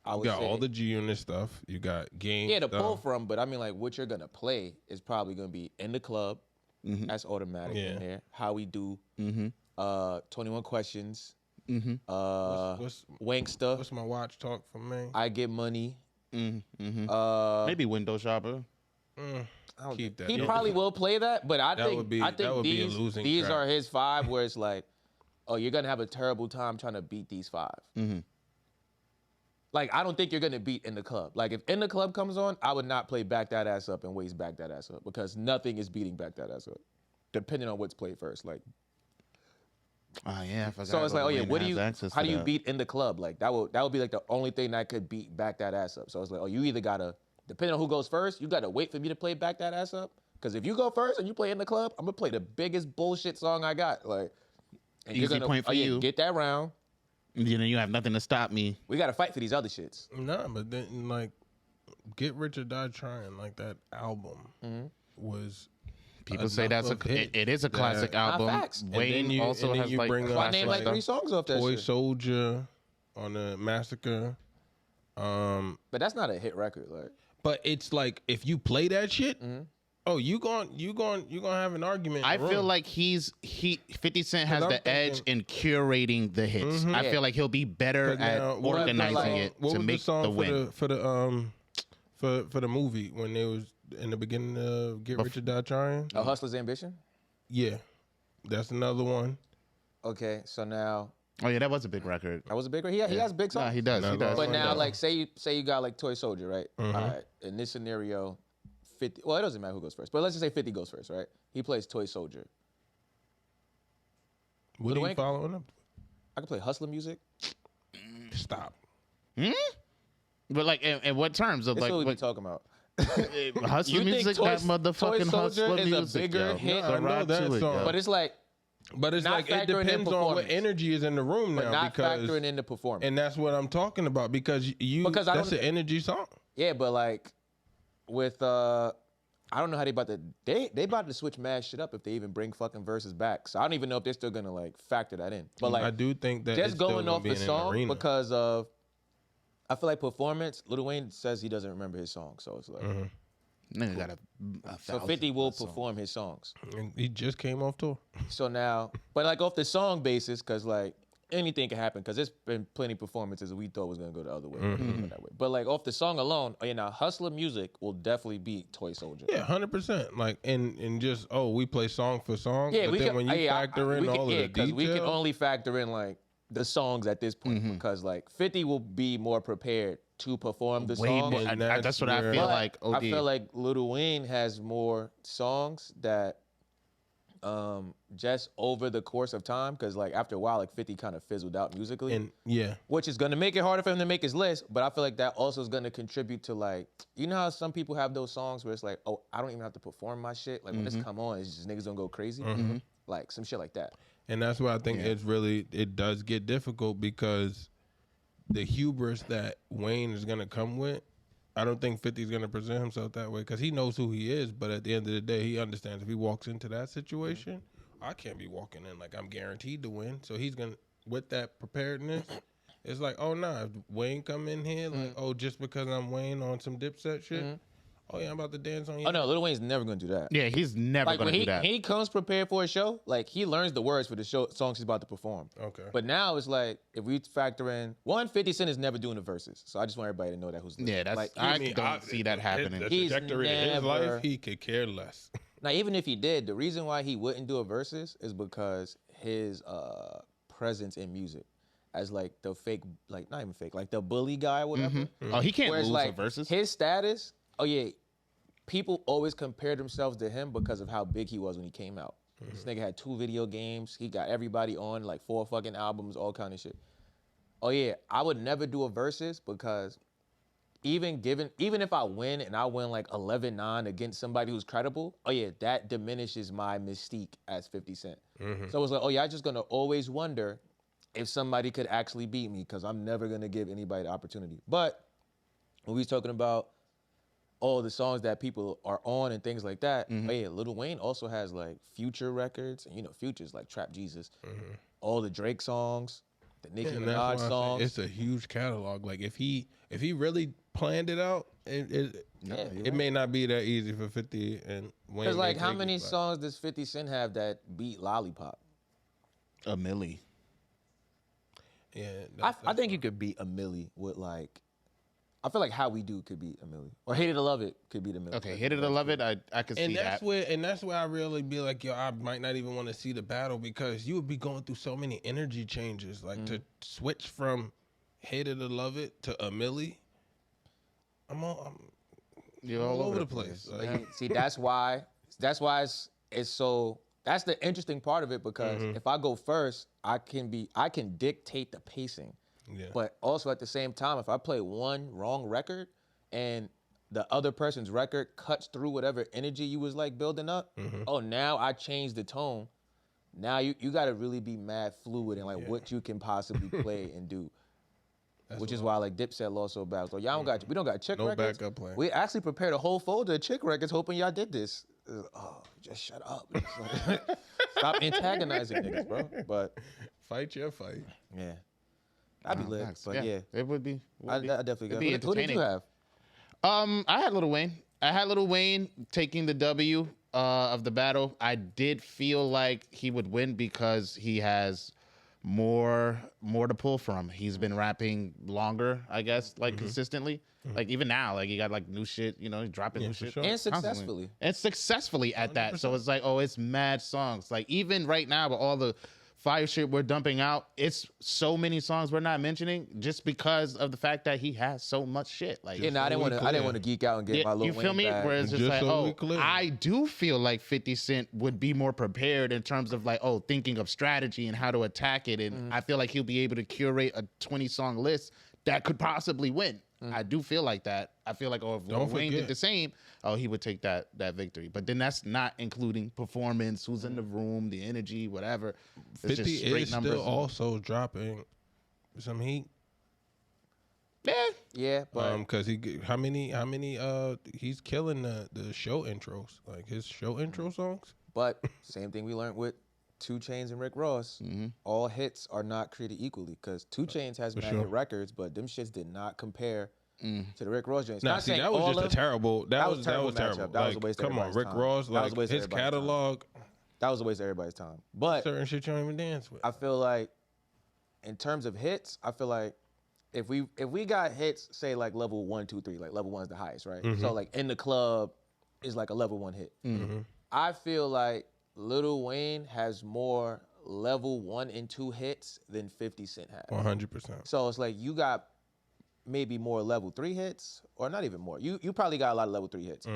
You got all the G-Unit stuff. You got Game. Yeah, to pull from, but I mean, like, what you're going to play is probably going to be In the Club. Mm-hmm. That's automatic in there. How We Do. Mm-hmm. 21 Questions. Mm-hmm. Wanksta. What's My Watch Talk for Me? I Get Money. Mm-hmm. Maybe Window Shopper. Keep that. He probably will play that, but I think these are his 5 where it's like, oh, you're going to have a terrible time trying to beat these 5. Mm-hmm. Like, I don't think you're going to beat In the Club. Like, if In the Club comes on, I would not play Back That Ass Up and Waste Back That Ass Up because nothing is beating Back That Ass Up, depending on what's played first. Like, oh, yeah, I forgot. So it's like, oh, yeah, how do you beat In the Club? Like, that would be, like, the only thing that could beat Back That Ass Up. So it's like, oh, you either got to, depending on who goes first, you got to wait for me to play Back That Ass Up. Because if you go first and you play In the Club, I'm going to play the biggest bullshit song I got. Like, and easy point for you. Get that round. You have nothing to stop me. We got to fight for these other shits. Nah, but then, like, Get Rich or Die Trying, like, that album was... People say it is a classic album. Wayne also has, like... I named, like, 3 songs off that Boy shit. Soldier on the Massacre. But that's not a hit record, like... But it's like, if you play that shit... Oh, you going have an argument. I feel like 50 Cent has the edge in curating the hits. Mm-hmm. I feel like he'll be better at organizing it to make the win. For the movie when they was in the beginning of Get Rich or Die Trying. A Hustler's Ambition? Yeah, that's another one. Okay, so now... Oh, yeah, that was a big record. That was a big record? He has big songs. No, he does. But now, like, say you got, like, Toy Soldier, right? Mm-hmm. All right, in this scenario, 50... Well, it doesn't matter who goes first, but let's just say 50 goes first, right? He plays Toy Soldier. What are you following up? I can play Hustler music. Stop. But, like, in what terms? Of, That's like, what we talking about. Hustler music, that motherfucking Hustler is music, a bigger hit. I know that song. But it's like... But it's like it depends on what energy is in the room now. But not because, factoring in the performance. And that's what I'm talking about because that's an energy song. Yeah, but like with I don't know how they about to switch mad shit up if they even bring fucking verses back. So I don't even know if they're still gonna like factor that in. But like I do think that just going off the song because of I feel like performance, Lil Wayne says he doesn't remember his song, so it's like nigga got a so 50 will perform his songs. And he just came off tour. So now, but like off the song basis, because like anything can happen, because there's been plenty of performances that we thought was going to go the other way. That way. But like off the song alone, now Hustler music will definitely beat Toy Soldier. Yeah, 100%. Like, and just, we play song for song. Yeah, but then when you factor in all of the details. We can only factor in like the songs at this point because like 50 will be more prepared to perform the song. That's what I feel like. I feel like Lil Wayne has more songs that just over the course of time, because like after a while, like 50 kind of fizzled out musically. And yeah. Which is gonna make it harder for him to make his list, but I feel like that also is gonna contribute to like, you know how some people have those songs where it's like, oh, I don't even have to perform my shit. Like when this come on, it's just niggas gonna go crazy. Like some shit like that. And that's why I think it does get difficult because the hubris that Wayne is gonna come with, I don't think 50 is gonna present himself that way because he knows who he is. But at the end of the day, he understands if he walks into that situation, I can't be walking in like I'm guaranteed to win. So he's gonna, with that preparedness, it's like, oh nah, if Wayne come in here, like, just because I'm Wayne on some Dipset shit. Oh yeah, I'm about to dance on you. Oh no, Lil Wayne's never gonna do that. Yeah, he's never gonna do that. He comes prepared for a show, like he learns the words for the songs he's about to perform. Okay. But now it's like if we factor in 50 Cent is never doing the verses, so I just want everybody to know that who's listening. Yeah, that's like, I don't see that happening. The trajectory of his life, he could care less. Now, even if he did, the reason why he wouldn't do a verses is because his presence in music as like the fake, like not even fake, like the bully guy or whatever. Oh, he can't lose like, the verses. His status, people always compared themselves to him because of how big he was when he came out. This nigga had 2 video games. He got everybody on like 4 fucking albums, all kind of shit. Oh yeah, I would never do a versus because even if I win and I win like 11-9 against somebody who's credible, that diminishes my mystique as 50 Cent. So it's like, I just gonna always wonder if somebody could actually beat me because I'm never gonna give anybody the opportunity. But when we was talking about all the songs that people are on and things like that. Lil Wayne also has like Future records, and Future's like Trap Jesus. All the Drake songs, the Nicki Minaj songs. It's a huge catalog. Like if he really planned it out, it may not be that easy for 50 and Wayne. Because like how many songs does 50 Cent have that beat Lollipop? A milli. Yeah, I think you could beat a milli with like. I feel like How We Do could be a milli. Or Hate It or Love It could be the milli. Okay, Hate It or Love It, I could see that. And that's where I really be like, I might not even want to see the battle because you would be going through so many energy changes. Like to switch from Hate It or Love It to a milli, you're all over the place. Like, see, that's why it's so. That's the interesting part of it because if I go first, I can dictate the pacing. Yeah. But also at the same time, if I play one wrong record and the other person's record cuts through whatever energy you was like building up, now I changed the tone. Now you got to really be mad fluid in like what you can possibly play and do. Which is why like Dipset lost so bad. So y'all we don't got chick records. No backup plan. We actually prepared a whole folder of chick records hoping y'all did this. Just shut up. Like, stop antagonizing niggas, bro. But fight your fight. Yeah. I'd be lit, but it would be. I definitely got. Who did you have? I had Lil Wayne. I had Lil Wayne taking the W of the battle. I did feel like he would win because he has more to pull from. He's been rapping longer, I guess, like consistently. Like even now, like he got like new shit, you know, he's dropping new shit. Sure. And successfully. And successfully at that. 100%. So it's like, oh, it's mad songs. Like even right now with all the fire shit we're dumping out, it's so many songs we're not mentioning just because of the fact that he has so much shit. Like, I didn't want to geek out and get my little. You feel me? Back. Where it's just like, I do feel like 50 Cent would be more prepared in terms of like, thinking of strategy and how to attack it, and I feel like he'll be able to curate a 20-song list that could possibly win. I do feel like that. I feel like, if Lil Wayne did the same, he would take that victory. But then that's not including performance, who's in the room, the energy, whatever. It's 50 just straight is numbers. still also dropping some heat. Yeah, but because how many he's killing the show intros, like his show intro songs. But same thing we learned with 2 Chainz and Rick Ross. All hits are not created equally because 2 Chainz has mad hit records, but them shits did not compare to the Rick Ross joints. Nah, see, that was just a terrible. That was terrible. That was a waste of everybody's Rick time. Ross, like his catalog. That was a waste of everybody's time. But certain shit you don't even dance with. I feel like, in terms of hits, I feel like if we got hits, say like level 1, 2, 3, like level 1 is the highest, right? So like In the Club is like a level 1 hit. I feel like Lil Wayne has more level 1 and 2 hits than 50 Cent has. 100%. So it's like you got maybe more level 3 hits, or not even more. You probably got a lot of level 3 hits.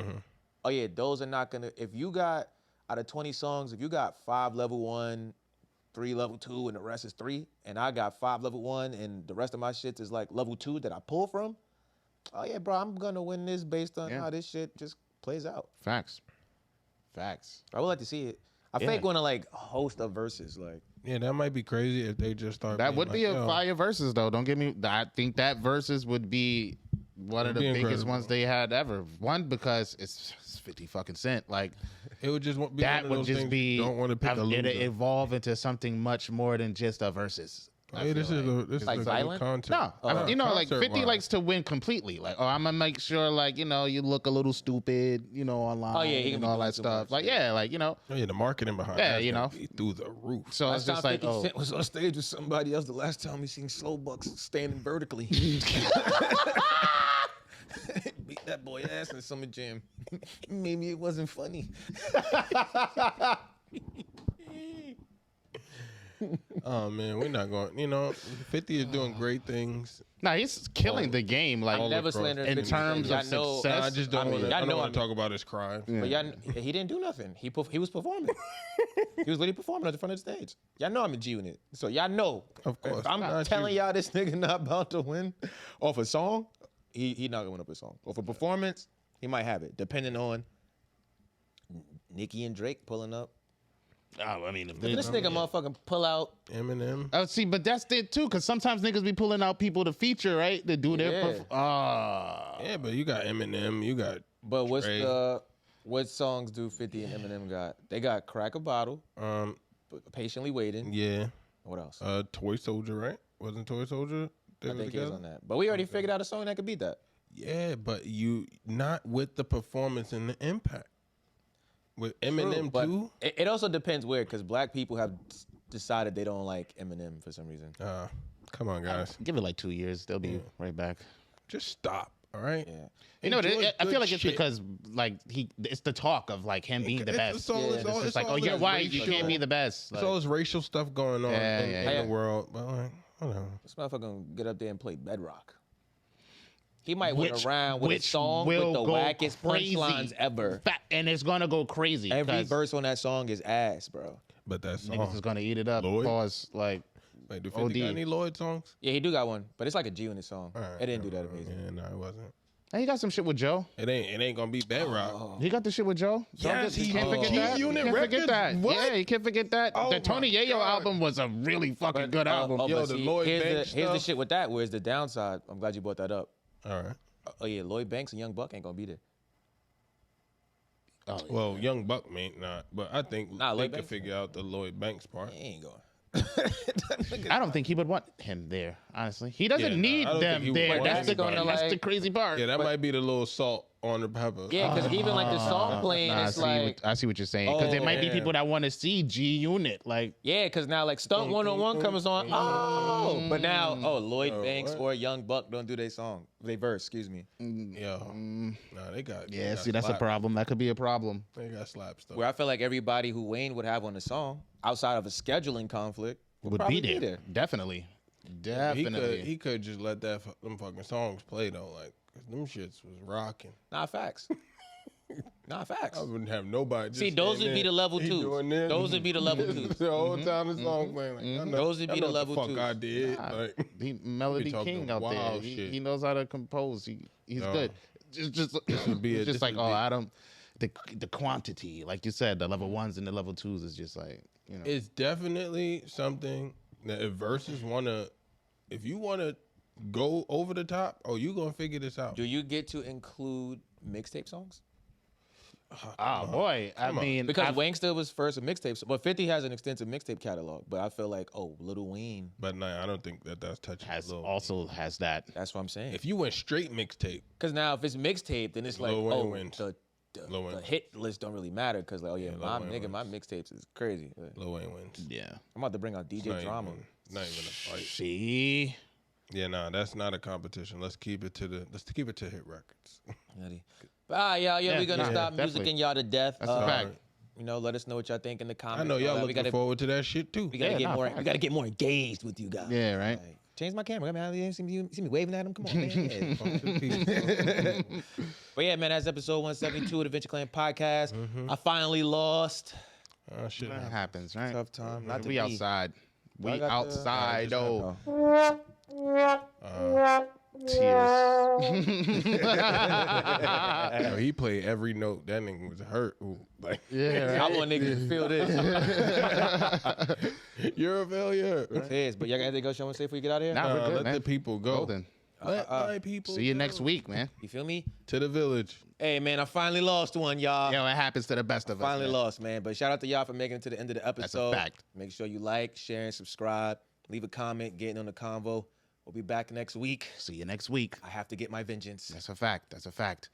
Oh yeah, those are not gonna. If you got out of 20 songs, if you got 5 level 1, 3 level 2, and the rest is 3, and I got 5 level 1, and the rest of my shit is like level 2 that I pull from. Oh yeah, bro, I'm gonna win this based on how this shit just plays out. Facts. I would like to see it. I fake want to like host a versus, like. Yeah, that might be crazy if they just start. That would be a fire versus, though. Don't get me. I think that versus would be one of the biggest ones they had ever. One, because it's 50 fucking Cent. Like it would just be that would just be. Don't want to pick a loser. It'd evolve into something much more than just a versus. Hey, this is like violent content. No, you know, like 50 likes to win completely. Like, I'm gonna make sure, like, you know, you look a little stupid, you know, online. Oh yeah, and all that stuff. Like, like, you know. Oh yeah, the marketing behind. Yeah, you know, through the roof. So it's just like, 50 Cent was on stage with somebody else the last time we seen Slow Bucks standing vertically. Beat that boy ass in Summer Jam. Maybe it wasn't funny. Oh man, we're not going. You know, 50 is doing great things. Nah, he's killing the game. Like never slandered in terms of success. I just don't want to talk about his crime. But he didn't do nothing. He was performing. He was literally performing at the front of the stage. Y'all know I'm a G-Unit. So y'all know. Of course. If I'm telling y'all this nigga not about to win off a song, he not gonna win up a song. Off a performance, he might have it, depending on Nicki and Drake pulling up. Oh, I mean, if this nigga motherfucking pull out Eminem. Oh, see, but that's it too, because sometimes niggas be pulling out people to feature, right? To do their. Yeah, but you got Eminem, you got. But what songs do 50 and Eminem got? They got Crack a Bottle. Patiently Waiting. Yeah. What else? Toy Soldier, right? Wasn't Toy Soldier? I think he was on that. But we already figured out a song that could beat that. Yeah, but you not with the performance and the impact. With Eminem too? It also depends where, because black people have decided they don't like Eminem for some reason. Come on, guys. Give it like 2 years. They'll be right back. Just stop, all right? Yeah. You know, I feel like it's because like it's the talk of like him being the best. It's like, you're white, you can't be the best. There's all this racial stuff going on in the world. But like, I don't know. This motherfucker gonna get up there and play Bedrock. He might win around with a song with the wackest punchlines ever. And it's gonna go crazy. Every verse on that song is ass, bro. But that song niggas is gonna eat it up. Pause. Like, wait, do 50 got any Lloyd songs? Yeah, he do got one, but it's like a G-Unit song. Right, it didn't do that amazing. Yeah, no, it wasn't. And he got some shit with Joe. It ain't gonna be Bedrock. He got the shit with Joe. Yes, he can't forget that. G-Unit Can't forget that. What? Yeah, he can't forget that. The Tony Yayo album was a really fucking good album. Yo, the Lloyd Banks here's the shit with that. Where's the downside? I'm glad you brought that up. All right. Oh yeah, Lloyd Banks and Young Buck ain't gonna be there. Oh, well, Young Buck may not, but I think they could figure out the Lloyd Banks part. He ain't going. I don't think he would want him there. Honestly, he doesn't need them there. That's the crazy part. Yeah, that might be the little salt on the pepper. Yeah, because even like the song playing, it's like I see what you're saying. Because there might be people that want to see G Unit. Like, yeah, because now like Stunt 101 comes on. Oh, but now Lloyd Banks or Young Buck don't do their song, they verse. Excuse me. Nah, they got. Yeah, they got see, that's a slapped. problem. That could be a problem. They got slapped stuff. Where I feel like everybody who Wayne would have on the song, outside of a scheduling conflict, would Be be there. there. Definitely. He could just let them fucking songs play though, like 'cause them shits was rocking. Nah, facts. Nah, facts. I wouldn't have nobody. Just See, those standing would be the level he twos. doing this. Those would be the level twos. The whole time the song playing. Like, I know, Those would be I know the what level fuck twos. I did. Like, He Melody talking King out there. wild shit. He knows how to compose. He's good. Just be a- just this like, would oh, be- I don't. The quantity, like you said, the level ones and the level twos is just like, you know. it's definitely something that if verses wanna, if you wanna go over the top, you gonna figure this out. Do you get to include mixtape songs? Oh boy, I mean, Because Wangsta was first with mixtapes, but 50 has an extensive mixtape catalog. But I feel like, Lil Wayne. But nah, I don't think that's touching. has that. That's what I'm saying. If you went straight mixtape, Because now if it's mixtape, then it's like, Lil Wayne wins. the Lil Wayne. hit list don't really matter. Because like, Lil my Wayne nigga, my wins. mixtapes is crazy. Lil Wayne wins. Yeah. I'm about to bring out DJ Drama. Not even a fight. See. Yeah, nah, that's not a competition. Let's keep it to hit records. But we're gonna stop definitely. musicking y'all to death. That's a fact. You know, let us know what y'all think in the comments. I know y'all We looking gotta- forward to that shit too. We gotta Yeah, get nah, more. facts. We gotta get more engaged with you guys. Yeah, right. Like, change my camera. I mean, you see me waving at him. Come on, man. Fuck to the people. But yeah, man, that's episode 172 of the Venture Clan podcast. I finally lost. Shit That happens. happens, right? Tough time. Not to we be. outside. I We got the- outside, though. Oh. Tears. Yo, he played every note. That nigga was hurt. Ooh, like, Yeah, I want niggas to feel this. you're a failure. It is, but y'all got anything else y'all want to say before you get out of here? Nah, we're good, let man. the people go. Golden. Let my people See you go. next week, man. You feel me? To the village. Hey, man, I finally lost one, y'all. Yo, it happens to the best of us. Finally man. lost, man. But shout out to y'all for making it to the end of the episode. fact. Make sure you like, share, and subscribe. Leave a comment, getting on the convo. We'll be back next week. See you next week. I have to get my vengeance. That's a fact. That's a fact.